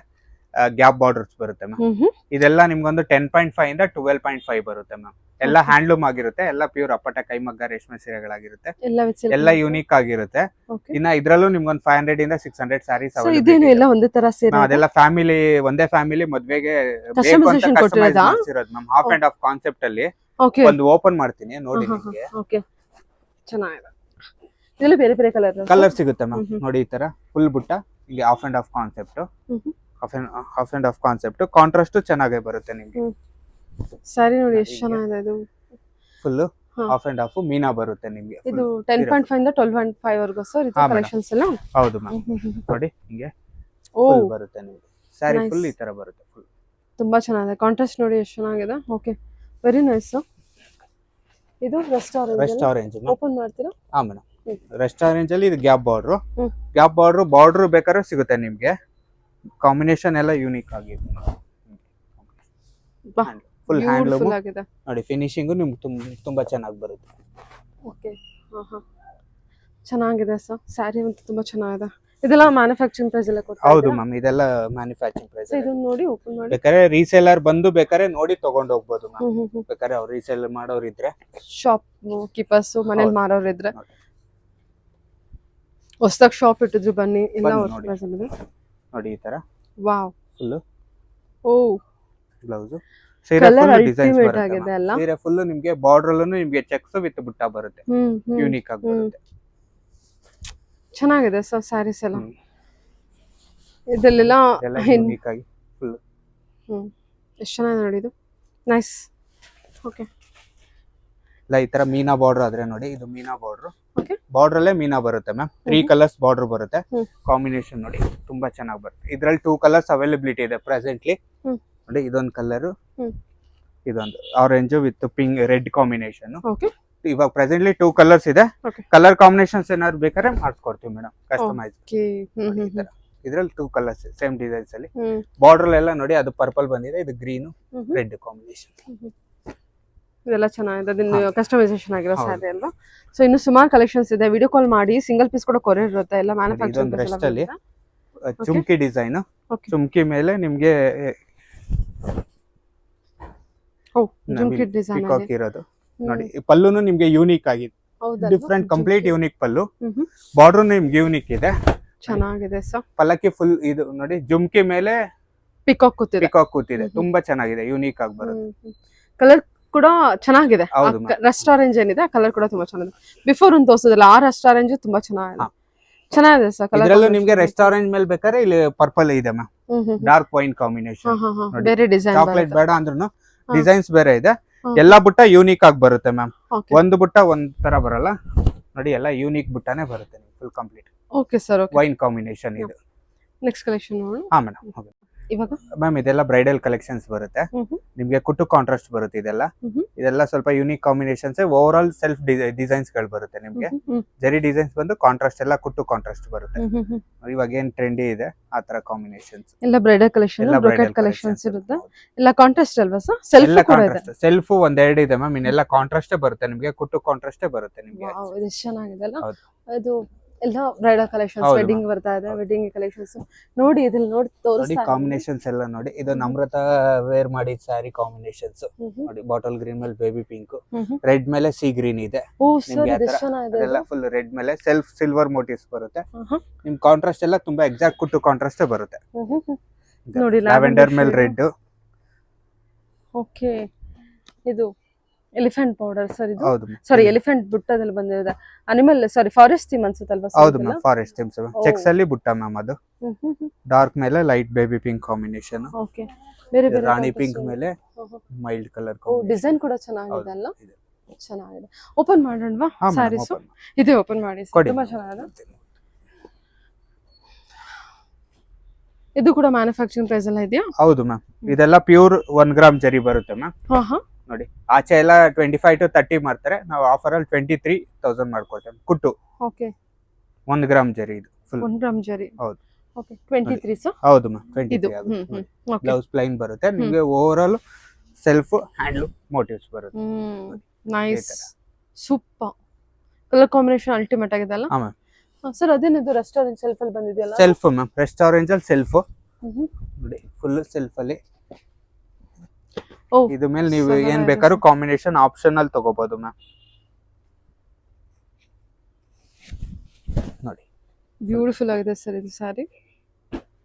ಗ್ಯಾಪ್ ಬಾರ್ಡರ್ಸ್ ಬರುತ್ತೆ ಮ್ಯಾಮ್. ಇದೆಲ್ಲ ನಿಮ್ಗೊಂದು 10.5 ಇಂದ 12.5 ಬರುತ್ತೆ ಮ್ಯಾಮ್. ಎಲ್ಲ ಹ್ಯಾಂಡ್ಲೂಮ್ ಆಗಿರುತ್ತೆ, ಎಲ್ಲ ಪ್ಯೂರ್ ಅಪ್ಪಟ ಕೈಮಗ್ಗ ರೇಷ್ಮೆ ಸೀರೆಗಳಾಗಿರುತ್ತೆ, ಎಲ್ಲ ಯೂನಿಕ್ ಆಗಿರುತ್ತೆ. ಇನ್ನ ಇದ್ರಲ್ಲೂ ನಿಮ್ಗೊಂದು 500 ಇಂದ 600 ಸ್ಯಾರೀಸ್ ಇದೇನು ಎಲ್ಲ ಒಂದೇ ತರ ಸೇರಿ ಅದೆಲ್ಲ ಫ್ಯಾಮಿಲಿ, ಒಂದೇ ಫ್ಯಾಮಿಲಿ ಮದ್ವೆಗೆ Customization ಕೊಟ್ಟಿರೋದಾ? Ma'am. Half and half concept ಅಲ್ಲಿ ಓಕೆ ಒಂದು ಓಪನ್ ಮಾಡ್ತೀನಿ ನೋಡಿ ನಿಮ್ಗೆ. ಓಕೆ, ಚೆನ್ನಾಗಿದೆ. ಇದೆಲ್ಲ ಬೇರೆ ಬೇರೆ ಕಲರ್ ಸಿಗುತ್ತೆ ಮ್ಯಾಮ್. ನೋಡಿ ಈ ತರ ಫುಲ್ ಬುಟ್ಟ, ಹಿಂಗೆ of and half concept, half and half concept, contrast ಚೆನ್ನಾಗೇ ಬರುತ್ತೆ ನಿಮ್ಗೆ. ಸರಿ ನೋಡಿ ಎಷ್ಟು ಚೆನ್ನಾಗಿದೆ. ಇದು ಫುಲ್ ಹಾಫ್ ಅಂಡ್ ಆಫ್ ಮೀನಾ ಬರುತ್ತೆ ನಿಮ್ಗೆ. ಇದು 10.5 ಇಂದ 12.5 ವರೆಗೂ ಸರ್ ಇದು ಕಲೆಕ್ಷನ್ಸ್ ಎಲ್ಲ. ಹೌದು ಮ್ಯಾಮ್. ನೋಡಿ ಹಿಂಗೆ ಫುಲ್ ಬರುತ್ತೆ ನಿಮ್ಗೆ. ಸ್ಯಾರಿ ಫುಲ್ ಈ ತರ ಬರುತ್ತೆ. ಫುಲ್ ತುಂಬಾ ಚೆನ್ನಾಗಿದೆ. ಕಾಂಟ್ರಾಸ್ಟ್ ನೋಡಿ ಎಷ್ಟು ಚೆನ್ನಾಗಿದೆ. Okay, very nice. ಇದು ರೆಸ್ಟ್ ಆರೆಂಜ್ ಓಪನ್ ಮಾಡ್ತೀರಾ? ಹಾ ಮೇಡಮ್. ರೆಸ್ಟ್ ಆರೆಂಜ್ ಅಲ್ಲಿ ಇದು ಗ್ಯಾಪ್ ಬಾರ್ಡರ್ ಬೇಕಾದ್ರೆ ಸಿಗುತ್ತೆ ನಿಮ್ಗೆ. ಕಾಂಬಿನೇಷನ್ ಎಲ್ಲ ಯೂನಿಕ್ ಆಗಿದೆ. ಫುಲ್ ಹ್ಯಾಂಡ್ಲೂಮ್ ಆಗಿದೆ ನೋಡಿ. ಫಿನಿಶಿಂಗು ನಿಮ್ಗೆ ತುಂಬಾ ಚೆನ್ನಾಗಿ ಬರುತ್ತೆ. ಓಕೆ, ಚೆನ್ನಾಗಿದೆ ಸರ್. ಸ್ಯಾರಿ ಅಂತೂ ತುಂಬಾ ಚೆನ್ನಾಗಿದೆ. ಇದೆಲ್ಲ ಮ್ಯಾನುಫ್ಯಾಕ್ಚರಿಂಗ್ ಪ್ರೈಸ್ ಎಲ್ಲ ಕೊಡ್ತಾರೆ? ಹೌದು ಮ್ಯಾಮ್, ಇದೆಲ್ಲ ಮ್ಯಾನುಫ್ಯಾಕ್ಚರಿಂಗ್ ಪ್ರೈಸ್. ಇದನ್ನ ನೋಡಿ ಓಪನ್ ಮಾಡಿ. ಬೇಕಾದ್ರೆ ರೀಸೇಲರ್ ಬಂದು ಬೇಕಾದ್ರೆ ನೋಡಿ ತಗೊಂಡು ಹೋಗ್ಬೋದು ಮ್ಯಾಮ್. ಬೇಕಾದ್ರೆ ಅವ್ರು ರೀಸೇಲ್ ಮಾಡೋರು ಇದ್ರೆ, ಶಾಪ್ ಕೀಪರ್ಸ್ ಮನೇಲಿ ಮಾರೋರು ಇದ್ರೆ, ಹೊಸದಾಗಿ ಶಾಪ್ ಇಟ್ಟಿದ್ರು ಬನ್ನಿ. ಎಲ್ಲ ಪ್ರೈಸ್ ಇದೆ ನೋಡಿ ಈ ತರ. ವಾವ್, ಫುಲ್ ಓ ಬ್ಲೌಸ್ ಕಲರ್ ಅಲ್ಟಿಮೇಟ್ ಆಗಿದೆ ಅಲ್ಲ. ಸೀರೆ ಫುಲ್ ನಿಮ್ಗೆ ಬಾರ್ಡರ್ ಅಲ್ಲೂ ನಿಮ್ಗೆ ಚೆಕ್ಸ್ ವಿತ್ ಬುಟ್ಟ ಬರುತ್ತೆ, ಯೂನಿಕ್ ಆಗಿ ಬರುತ್ತೆ. ಚೆನ್ನಾಗಿದೆ ಸರ್ ಸ್ಯಾರೀಸ್ ಎಲ್ಲ. ಇದೆಲ್ಲ ಯೂನಿಕ್ ಆಗಿ ಫುಲ್ ಎಷ್ಟು ಚೆನ್ನಾಗಿದೆ ನೋಡಿ. ಇದು ನೈಸ್. ಓಕೆ, ಇಲ್ಲ ಈ ತರ ಮೀನಾ ಬಾರ್ಡರ್ ಆದ್ರೆ ನೋಡಿ, ಇದು ಮೀನಾ ಬಾರ್ಡರ್. ಓಕೆ, ಬಾರ್ಡರ್ ಅಲ್ಲೇ ಮೀನಾ ಬರುತ್ತೆ ಮ್ಯಾಮ್. 3 ಕಲರ್ಸ್ ಬಾರ್ಡರ್ ಬರುತ್ತೆ. ಕಾಂಬಿನೇಷನ್ ನೋಡಿ ತುಂಬಾ ಚೆನ್ನಾಗಿ ಬರುತ್ತೆ. ಇದ್ರಲ್ಲಿ 2 ಕಲರ್ಸ್ ಅವೈಲಬಿಲಿಟಿ ಇದೆ ಪ್ರೆಸೆಂಟ್ಲಿ. ನೋಡಿ ಇದೊಂದು ಕಲರ್, ಇದೊಂದು orange with pink red combination. Okay, ಇವಾಗ ಪ್ರೆಸೆಂಟ್ಲಿ 2 ಕಲರ್ಸ್ ಇದೆ. ಕಲರ್ ಕಾಂಬಿನೇಷನ್ಸ್ ಏನಾದ್ರು ಬೇಕಾದ್ರೆ ಮಾಡಿಸ್ಕೊಡ್ತೀವಿ ಮೇಡಮ್, ಕಸ್ಟಮೈಸ್. ಇದ್ರಲ್ಲಿ 2 ಕಲರ್ಸ್ ಸೇಮ್ ಡಿಸೈನ್ಸ್ ಅಲ್ಲಿ. ಬಾರ್ಡರ್ ಎಲ್ಲ ನೋಡಿ, ಅದು ಪರ್ಪಲ್ ಬಂದಿದೆ, ಇದು ಗ್ರೀನ್ ರೆಡ್ ಕಾಂಬಿನೇಷನ್. ಇದೆಲ್ಲ ಚೆನ್ನಾಗಿದೆ. ಅದನ್ನ ಕಸ್ಟಮೈಸೇಷನ್ ಆಗಿರೋ ಸ್ಯಾರಿ ಅಲ್ವಾ? ಸೊ ಇನ್ನು ಸುಮಾರು ಕಲೆಕ್ಷನ್ಸ್ ಇದೆ. ವಿಡಿಯೋ ಕಾಲ್ ಮಾಡಿ. ಸಿಂಗಲ್ ಪೀಸ್ ಕೂಡ ಕೊರಿಯರ್ ಇರುತ್ತೆ. ಎಲ್ಲ ಮ್ಯಾನುಫ್ಯಾಕ್ಚರಿಂಗ್ ರೆಸ್ಟ್ ಅಲ್ಲಿ ಚುಮ್ಕಿ ಡಿಸೈನ್. ಚುಮ್ಕಿ ಮೇಲೆ ನಿಮ್ಗೆ ಜುಮ್ಕಿ ಡಿಸೈನ್ ಪಿಕಾಕ್ ಇರೋದು ನೋಡಿ. ಪಲ್ಲುನು ನಿಮ್ಗೆ ಯೂನಿಕ್ ಆಗಿದೆ, ಡಿಫ್ರೆಂಟ್ ಕಂಪ್ಲೀಟ್ ಯೂನಿಕ್ ಪಲ್ಲು. ಬಾರ್ಡರ್ ನಿಮ್ಗೆ ಯೂನಿಕ್ ಇದೆ, ಚೆನ್ನಾಗಿದೆ ಸರ್. ಪಲ್ಲಕ್ಕಿ ಫುಲ್ ಇದು ನೋಡಿ, ಜುಮ್ಕಿ ಮೇಲೆ ಪಿಕಾಕ್ ಕೂತಿದೆ. ತುಂಬಾ ಚೆನ್ನಾಗಿದೆ, ಯೂನಿಕ್ ಆಗಿ ಬರುತ್ತೆ. ಕಲರ್ ಕೂಡ ಚೆನ್ನಾಗಿದೆ. ರೆಸ್ಟ್ ಆರೆಂಜ್ ಏನಿದೆ ಆ ಕಲರ್ ಕೂಡ ತುಂಬಾ ಚೆನ್ನಾಗಿದೆ. ಬಿಫೋರ್ ಒಂದು ತೋರಿಸಿದ್ರಲ್ಲ ಆ ರೆಸ್ಟ್ ಆರೆಂಜ್ ತುಂಬಾ ಚೆನ್ನಾಗಿದೆ ಸರ್. ಕಲರ್ ನಿಮ್ಗೆ ರೆಸ್ಟ್ ಆರೆಂಜ್ ಮೇಲೆ ಬೇಕಾದ್ರೆ ಇಲ್ಲಿ ಪರ್ಪಲ್ ಇದೆ ಮ್ಯಾಮ್, ಡಾರ್ಕ್ ವೈನ್ ಕಾಂಬಿನೇಷನ್. ಬೇರೆ ಡಿಸೈನ್ ಚಾಕ್ಲೇಟ್ ಬೇಡ ಅಂದ್ರೂ ಡಿಸೈನ್ಸ್ ಬೇರೆ ಇದೆ. ಎಲ್ಲಾ ಬುಟ್ಟ ಯೂನಿಕ್ ಆಗಿ ಬರುತ್ತೆ ಮ್ಯಾಮ್. ಒಂದು ಬುಟ್ಟ ಒಂದ್ ತರ ಬರಲ್ಲ ನೋಡಿ, ಎಲ್ಲ ಯೂನಿಕ್ ಬುಟ್ಟನೇ ಬರುತ್ತೆ full complete. Okay sir, wine combination ಇದು. ನೆಕ್ಸ್ಟ್ ಕಲೆಕ್ಷನ್ ನೋಡೋಣ. ಹಾ ಮೇಡಮ್. ಇವಾಗ ಮ್ಯಾಮ್ ಇದೆಲ್ಲ ಬ್ರೈಡಲ್ ಕಲೆಕ್ಷನ್ಸ್ ಬರುತ್ತೆ ನಿಮ್ಗೆ. ಕುಟ್ಟು ಕಾಂಟ್ರಾಸ್ಟ್ ಬರುತ್ತೆ ಇದೆಲ್ಲ ಸ್ವಲ್ಪ unique combinations. Over all self designs ಗಳು ಬರುತ್ತೆ ನಿಮ್ಗೆ. ಜರಿ ಡಿಸೈನ್ಸ್ ಬಂದು ಕಾಂಟ್ರಾಸ್ಟ್, ಎಲ್ಲ ಕುಟ್ಟು ಕಾಂಟ್ರಾಸ್ಟ್ ಬರುತ್ತೆ. ಇವಾಗ ಏನ್ ಟ್ರೆಂಡಿ ಇದೆ ಆ ತರ ಕಾಂಬಿನೇಷನ್ಸ್. ಎಲ್ಲ ಬ್ರೈಡಲ್ ಕಲೆಕ್ಷನ್, ಬ್ರೊಕೆಟ್ ಕಲೆಕ್ಷನ್ಸ್ ಇರುತ್ತೆ. ಎಲ್ಲ ಕಾಂಟ್ರಾಸ್ಟ್ ಅಲ್ವಾ ಸರ್? ಸೆಲ್ಫ್ ಕೂಡ ಇದೆ. ಸೆಲ್ಫ್ ಒಂದೆರಡು ಇದೆ ಮ್ಯಾಮ್, ಇನ್ನೆಲ್ಲ ಕಾಂಟ್ರಾಸ್ಟ್ ಬರುತ್ತೆ ನಿಮ್ಗೆ. ಕುಟ್ಟು ಕಾಂಟ್ರಾಸ್ಟ್ ಬರುತ್ತೆ ನಿಮ್ಗೆ. ಇದು ಚೆನ್ನಾಗಿದೆ ಅಲ್ಲ. ಅದು ಎಲ್ಲ ಬ್ರೈಡಲ್ ಕಲೆಕ್ಷನ್ಸ್ ಹೌದು ವೆಡ್ಡಿಂಗ್ ಬರ್ತಾ ಇದೆ ವೆಡ್ಡಿಂಗ್ ಕಲೆಕ್ಷನ್ಸ್ ನೋಡಿ ಇದ್ರಲ್ಲಿ ನೋಡಿ ನೋಡಿ ತೋರಿಸ್ತಾ ಕಾಂಬಿನೇಷನ್ಸ್ ಎಲ್ಲ ನೋಡಿ ಇದು ನಮ್ರತಾ ವೇರ್ ಮಾಡಿದ ಸ್ಯಾರಿ ಕಾಂಬಿನೇಷನ್ಸ್ ನೋಡಿ ಬಾಟಲ್ ಗ್ರೀನ್ ಮೇಲೆ ಬೇಬಿ ಪಿಂಕ್ ರೆಡ್ ಮೇಲೆ ಸಿ ಗ್ರೀನ್ ಇದೆ ಓ ನಿಮ್ಗೆ ಸರ್ ಆ ಇದು ತರ ಚೆನ್ನಾಗಿದೆ ಅದೆಲ್ಲ ಫುಲ್ ರೆಡ್ ಮೇಲೆ ಸೆಲ್ಫ್ ಸಿಲ್ವರ್ ಮೋಟಿವ್ಸ್ ಬರುತ್ತೆ ನಿಮ್ ಕಾಂಟ್ರಾಸ್ಟ್ ಎಲ್ಲ ತುಂಬಾ ಎಕ್ಸಾಕ್ಟ್ ಕುಟ್ಟು ಕಾಂಟ್ರಾಸ್ಟ್ ಬರುತ್ತೆ ನೋಡಿ ಲ್ಯಾವೆಂಡರ್ ಮೇಲೆ ರೆಡ್ ಓಕೆ ಇದು ಎಲಿಫೆಂಟ್ ಪೌಡರ್ ಸರ್ ಇದು ಹೌದು ಸಾರಿ ಎಲಿಫೆಂಟ್ ಬುಟ್ಟದಲ್ಲಿ ಬಂದಿದೆ ಅನಿಮಲ್ ಸಾರಿ ಫಾರೆಸ್ಟ್ ಥೀಮ್ ಅನ್ಸುತ್ತಲ್ವಾ ಹೌದು ಮ್ಯಾಮ್ ಫಾರೆಸ್ಟ್ ಥೀಮ್ಸ್ ಚೆಕ್ಸ್ ಅಲ್ಲಿ ಬುಟ್ಟ ಮ್ಯಾಮ್ ಅದು ಡಾರ್ಕ್ ಮೇಲೆ light baby pink combination okay ಬೇರೆ ಬೇರೆ ರಾಣಿ ಪಿಂಕ್ ಮೇಲೆ ಮೈಲ್ಡ್ ಕಲರ್ ಓ ಡಿಸೈನ್ ಕೂಡ ಚೆನ್ನಾಗಿದೆ ಅಲ್ಲ ಚೆನ್ನಾಗಿದೆ ಓಪನ್ ಮಾಡೋಣವಾ ಸ್ಯಾರೀಸ್ ಇದೆ ಓಪನ್ ಮಾಡಿ ತುಂಬಾ ಚೆನ್ನಾಗಿದೆ ಇದು ಕೂಡ ಮ್ಯಾನುಫ್ಯಾಕ್ಚರಿಂಗ್ ಪ್ರೈಸ್ ಎಲ್ಲ ಇದೆಯಾ ಹೌದು ಮ್ಯಾಮ್ ಇದೆಲ್ಲ ಪ್ಯೂರ್ 1 ಗ್ರಾಮ್ ಜರಿ ಬರುತ್ತೆ ಮ್ಯಾಮ್ ನೋಡಿ ಆಚೆ ಎಲ್ಲ 25 to 30 ಮಾಡ್ತಾರೆ ನಾವು ಆಫರ್ ಅಲ್ಲಿ 23,000 ಮಾಡ್ಕೊಳ್ತೇವೆ ಕುಟ್ಟು ಓಕೆ 1 ಗ್ರಾಮ್ ಜರಿ ಇದು ಫುಲ್ 1 ಗ್ರಾಮ್ ಜರಿ ಹೌದು ಓಕೆ 23 ಸರ್ ಹೌದು ಮ್ಯಾಮ್ 23 ಇದು ಓಕೆ ಬ್ಲೌಸ್ ಪ್ಲೈನ್ ಬರುತ್ತೆ ನಿಮಗೆ over all self handloom motifs ಬರುತ್ತೆ nice super colour combination ultimate ಆಗಿದೆ ಅಲ್ಲ ಹಾ ಮ್ಯಾಮ್ ಸರ್ ಅದೇನಿದು ರೆಸ್ಟೋರೆಂಟ್ ಸೆಲ್ಫ್ ಅಲ್ಲಿ ಬಂದಿದೆಯಲ್ಲ ಸೆಲ್ಫ್ ಮ್ಯಾಮ್ ರೆಸ್ಟೋರೆಂಟ್ ಅಲ್ಲಿ ಸೆಲ್ಫ್ ನೋಡಿ ಫುಲ್ ಸೆಲ್ಫ್ ಅಲ್ಲಿ ಇದ್ರ ಮೇಲೆ ನೀವು ಏನ್ ಬೇಕಾದ್ರೂ ಕಾಂಬಿನೇಷನ್ ಆಪ್ಷನ್ ಅಲ್ಲಿ ತಗೋಬಹುದು ಮ್ಯಾಮ್ ನೋಡಿ ಬ್ಯೂಟಿಫುಲ್ ಆಗಿದೆ ಸರ್ ಇದು ಸಾರಿ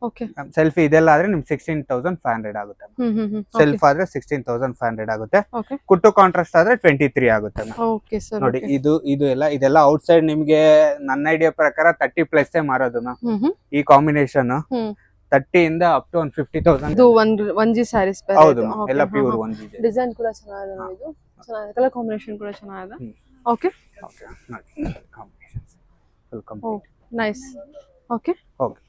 ಓಕೆ ಸೆಲ್ಫ್ ಇದೆಲ್ಲ ಆದ್ರೆ ನಿಮ್ಗೆ 16,500 ಆಗುತ್ತೆ ಸೆಲ್ಫ್ ಆದ್ರೆ 16,500 ಆಗುತ್ತೆ ಕುಟ್ಟು ಕಾಂಟ್ರಾಸ್ಟ್ ಆದ್ರೆ 23 ಆಗುತ್ತೆ ಓಕೆ ಸರ್ ನೋಡಿ ಇದೆಲ್ಲ ಔಟ್ ಸೈಡ್ ನಿಮ್ಗೆ ನನ್ನ ಐಡಿಯಾ ಪ್ರಕಾರ 30+ ಮಾರೋದು ಮ್ಯಾಮ್ ಈ ಕಾಂಬಿನೇಷನ್ 30 ಇಂದ ಅಪ್ ಟು 50,000 ಇದು ಒಂಜಿ ಸ್ಯಾರೀಸ್ ಹೌದು ಎಲ್ಲ ಪ್ಯೂರ್ ಒಂಜಿ ಡಿಸೈನ್ ಕೂಡ ಚೆನ್ನಾಗಿದೆ ನೋಡಿ ಇದು ಚೆನ್ನಾಗಿದೆ ಕಲರ್ ಕಾಂಬಿನೇಷನ್ ಕೂಡ ಚೆನ್ನಾಗಿದೆ ಓಕೆ ಓಕೆ ನೋಡಿ combinations full complete nice okay okay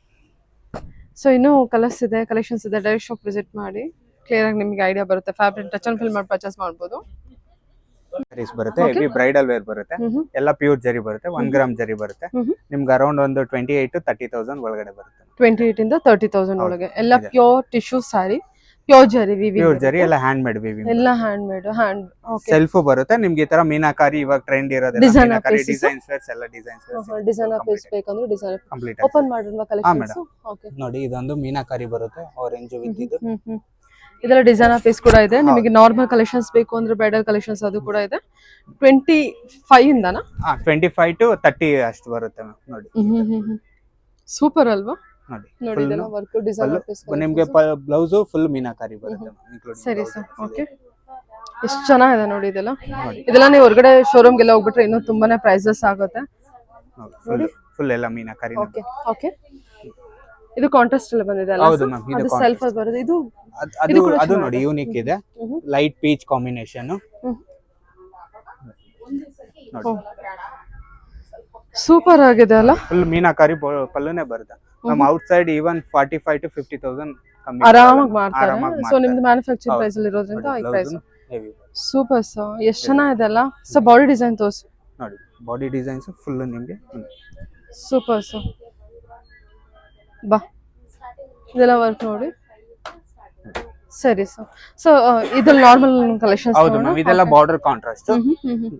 so ಇನ್ನು ಕಲರ್ಸ್ ಇದೆ ಕಲೆಕ್ಷನ್ಸ್ ಇದೆ ಡೈರೆಕ್ಟ್ ಶಾಪ್ ವಿಸಿಟ್ ಮಾಡಿ ಕ್ಲಿಯರ್ ಆಗಿ ನಿಮಗೆ ಐಡಿಯಾ ಬರುತ್ತೆ ಫ್ಯಾಬ್ರಿಕ್ ಟಚ್ ಅಂಡ್ ಫೀಲ್ ಮಾಡಿ ಪರ್ಚೇಸ್ ಮಾಡಬಹುದು ಸ್ಯಾರೀಸ್ ಬರುತ್ತೆ ಹೆವಿ ಬ್ರೈಡಲ್ ವೇರ್ ಬರುತ್ತೆ ಎಲ್ಲ ಪ್ಯೂರ್ ಜರಿ ಬರುತ್ತೆ 1 ಗ್ರಾಮ್ ಜರಿ ಬರುತ್ತೆ ನಿಮ್ಗೆ ಅರೌಂಡ್ ಒಂದು 28 to 30,000 ಒಳಗಡೆ ಬರುತ್ತೆ 28 ಇಂದ 30,000 ಒಳಗೆ ಎಲ್ಲ ಪ್ಯೂರ್ ಟಿಶ್ಯೂ ಸ್ಯಾರಿ ಪ್ಯೂರ್ ಜರಿ ವಿವಿಂಗ್ ಪ್ಯೂರ್ ಜರಿ ಎಲ್ಲ ಹ್ಯಾಂಡ್ ಮೇಡ್ ವಿವಿಂಗ್ ಎಲ್ಲ hand made hand okay self ಬರುತ್ತೆ ನಿಮ್ಗೆ ಈ ತರ ಮೀನಾಕಾರಿ ಇವಾಗ ಟ್ರೆಂಡ್ ಇರೋದೆಲ್ಲ ಮೀನಾಕಾರಿ ಡಿಸೈನ್ಸ್ ವೇರ್ಸ್ ಎಲ್ಲ ಡಿಸೈನ್ಸ್ ಡಿಸೈನ್ ಪೀಸ್ ಬೇಕಂದ್ರೆ ಡಿಸೈನ್ ಕಂಪ್ಲೀಟ್ ಓಪನ್ ಮಾಡಿರುವ ಕಲೆಕ್ಷನ್ಸ್ ಓಕೆ ನೋಡಿ ಇದೊಂದು ಮೀನಾಕಾರಿ ಬರುತ್ತೆ ಆರೆಂಜ್ ವಿತ್ ಇದು ಇದೆಲ್ಲ ಡಿಸೈನ್ ಪೀಸ್ ಕೂಡ ಇದೆ ನಿಮಗೆ ನಾರ್ಮಲ್ ಕಲೆಕ್ಷನ್ಸ್ ಬೇಕು ಅಂದ್ರೆ ಬ್ರೈಡಲ್ ಕಲೆಕ್ಷನ್ಸ್ ಅದು ಕೂಡ ಇದೆ 25 ಇಂದನಾ 25 to 30 ಅಷ್ಟು ಬರುತ್ತೆ ನೋಡಿ ಸೂಪರ್ ಅಲ್ವಾ ನೋಡಿ ಇದೆಲ್ಲ ವರ್ಕ್ ಡಿಸೈನ್ ಪೀಸ್ ನಿಮಗೆ ಬ್ಲೌಸ್ ಫುಲ್ ಮೀನಾಕಾರಿ ಬರುತ್ತೆ ಇನ್ಕ್ಲೂಡಿಂಗ್ ಸರಿ ಸರ್ ಓಕೆ ಎಷ್ಟು ಚೆನ್ನಾಗಿದೆ ನೋಡಿ ಇದೆಲ್ಲ ನೀವು ಹೊರಗಡೆ ಶೋರೂಮ್ ಗೆಲ್ಲ ಹೋಗ್ಬಿಟ್ರೆ ಇನ್ನೂ ತುಂಬಾನೇ ಪ್ರೈಸಸ್ ಆಗುತ್ತೆ ಫುಲ್ ಎಲ್ಲ ಮೀನಾಕಾರಿ ಓಕೆ ಓಕೆ ಇದು ಕಾಂಟ್ರಾಸ್ಟ್ ಅಲ್ಲಿ ಬಂದಿದೆ ಅಲ್ಲ ಹೌದು ಮ್ಯಾಮ್ ಇದು ಸೆಲ್ಫ್ ಅಲ್ಲಿ ಬರುತ್ತೆ ಇದು ಅದು ನೋಡಿ ಯೂನಿಕ್ ಇದೆ ಲೈಟ್ ಪೀಚ್ ಕಾಂಬಿನೇಷನ್ ಸೂಪರ್ ಆಗಿದೆ ಅಲ್ಲ ಫುಲ್ ಮೀನಾಕಾರಿ ಪಲ್ಲುನೇ ಬರುತ್ತೆ ನಮ್ಮ ಔಟ್ ಸೈಡ್ ಈವನ್ 45 to 50,000 ಕಮ್ಮಿ ಆರಾಮಾಗಿ ಮಾಡ್ತಾರೆ ಸೊ ನಿಮ್ದು ಮ್ಯಾನುಫ್ಯಾಕ್ಚರಿಂಗ್ ಪ್ರೈಸ್ ಅಲ್ಲಿ ಇರೋದ್ರಿಂದ ಈ ಪ್ರೈಸ್ ಸೂಪರ್ ಸರ್ ಎಷ್ಟು ಚೆನ್ನಾಗಿದೆ ಅಲ್ಲ ಸೊ ಬಾಡಿ ಡಿಸೈನ್ ತೋರಿಸಿ ನೋಡಿ ಬಾಡಿ ಡಿಸೈನ್ಸ್ ಫುಲ್ ನಿಮಗೆ ಸೂಪರ್ ಸರ್ ಬಾ ಇದೆಲ್ಲ ವರ್ಕ್ ನೋಡಿ ಸರಿ ಸರ್ ಸೊ ಇದು ನಾರ್ಮಲ್ ಕಲೆಕ್ಷನ್ಸ್ ಹೌದು ಮ್ಯಾಮ್ ಇದೆಲ್ಲ ಬಾರ್ಡರ್ ಕಾಂಟ್ರಾಸ್ಟ್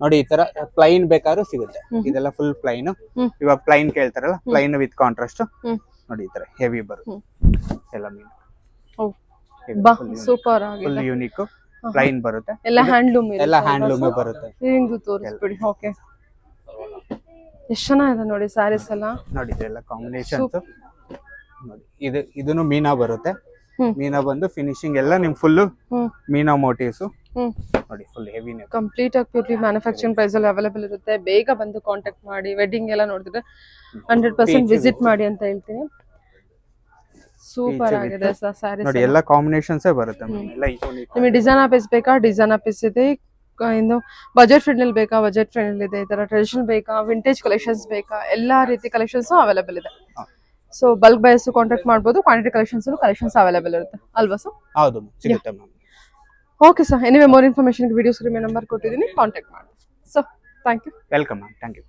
ನೋಡಿ ಈ ತರ ಪ್ಲೈನ್ ಬೇಕಾದ್ರೂ ಸಿಗುತ್ತೆ ಇದೆಲ್ಲ ಫುಲ್ ಪ್ಲೈನ್ ಇವಾಗ ಪ್ಲೈನ್ ಕೇಳ್ತಾರಲ್ಲ ಪ್ಲೈನ್ ವಿತ್ ಕಾಂಟ್ರಾಸ್ಟ್ ನೋಡಿ ಈ ತರ ಹೆವಿ ಬರುತ್ತೆ ಎಲ್ಲ ಮೀನು ಬಾ ಸೂಪರ್ ಆಗಿದೆ ಫುಲ್ ಯೂನಿಕ್ ಪ್ಲೈನ್ ಬರುತ್ತೆ ಎಲ್ಲ ಹ್ಯಾಂಡ್ಲೂಮ್ ಬರುತ್ತೆ ಹಿಂಗೂ ತೋರಿಸ್ಬಿಡಿ ಓಕೆ ಎಷ್ಟು ಚೆನ್ನಾಗಿದೆ ನೋಡಿ ಸ್ಯಾರೀಸ್ ಎಲ್ಲ ನೋಡಿ ಇದೆಲ್ಲ ಕಾಂಬಿನೇಷನ್ಸ್ ನೋಡಿ ಇದನ್ನು ಮೀನಾ ಬರುತ್ತೆ ಮೀನಾ ಬಂದು ಫಿನಿಶಿಂಗ್ ಎಲ್ಲ ನಿಮ್ ಫುಲ್ ಮೀನಾ ಮೋಟಿವ್ಸ್ ನೋಡಿ ಫುಲ್ ಹೆವಿ ಕಂಪ್ಲೀಟ್ ಆಗಿ ಪ್ಯೂರ್ಲಿ ಮ್ಯಾನುಫ್ಯಾಕ್ಚರಿಂಗ್ ಪ್ರೈಸ್ ಅಲ್ಲಿ ಅವೈಲೇಬಲ್ ಇರುತ್ತೆ ಬೇಗ ಬಂದು ಕಾಂಟ್ಯಾಕ್ಟ್ ಮಾಡಿ ವೆಡ್ಡಿಂಗ್ ಎಲ್ಲ ನೋಡಿದ್ರೆ 100% ವಿಸಿಟ್ ಮಾಡಿ ಅಂತ ಹೇಳ್ತೀನಿ ಸೂಪರ್ ಆಗಿದೆ ಸರ್ ಸ್ಯಾರೀಸ್ ನೋಡಿ ಎಲ್ಲ ಕಾಂಬಿನೇಷನ್ಸ್ ಬರುತ್ತೆ ಎಲ್ಲ ಯೂನಿಕ್ ನಿಮಗೆ ಡಿಸೈನ್ ಪೀಸ್ ಬೇಕಾ ಡಿಸೈನ್ ಪೀಸ್ ಇದೆ ಇನ್ನು ಬಜೆಟ್ ಫ್ರೆಂಡ್ಲಿ ಬೇಕಾ ಬಜೆಟ್ ಫ್ರೆಂಡ್ಲಿ ಇದೆ ಈ ತರ ಟ್ರೆಡಿಷನಲ್ ಬೇಕಾ ವಿಂಟೇಜ್ ಕಲೆಕ್ಷನ್ಸ್ ಬೇಕಾ ಎಲ್ಲಾ ರೀತಿ ಕಲೆಕ್ಷನ್ಸ್ ಅವೈಲೇಬಲ್ ಇದೆ ಸೊ ಬಲ್ಕ್ ಬೈಸ್ ಕಾಂಟ್ಯಾಕ್ಟ್ ಮಾಡಬಹುದು ಕ್ವಾಂಟಿಟಿ ಕಲೆಕ್ಷನ್ಸ್ ಅವೈಲೇಬಲ್ ಇರುತ್ತೆ ಅಲ್ವಾ ಸರ್ ಹೌದು ಸಿಗುತ್ತೆ ma'am okay sir anyway more information videos number ಕೊಟ್ಟಿದ್ದೀನಿ ಕಾಂಟ್ಯಾಕ್ಟ್ ಮಾಡಿ so thank you welcome ma'am thank you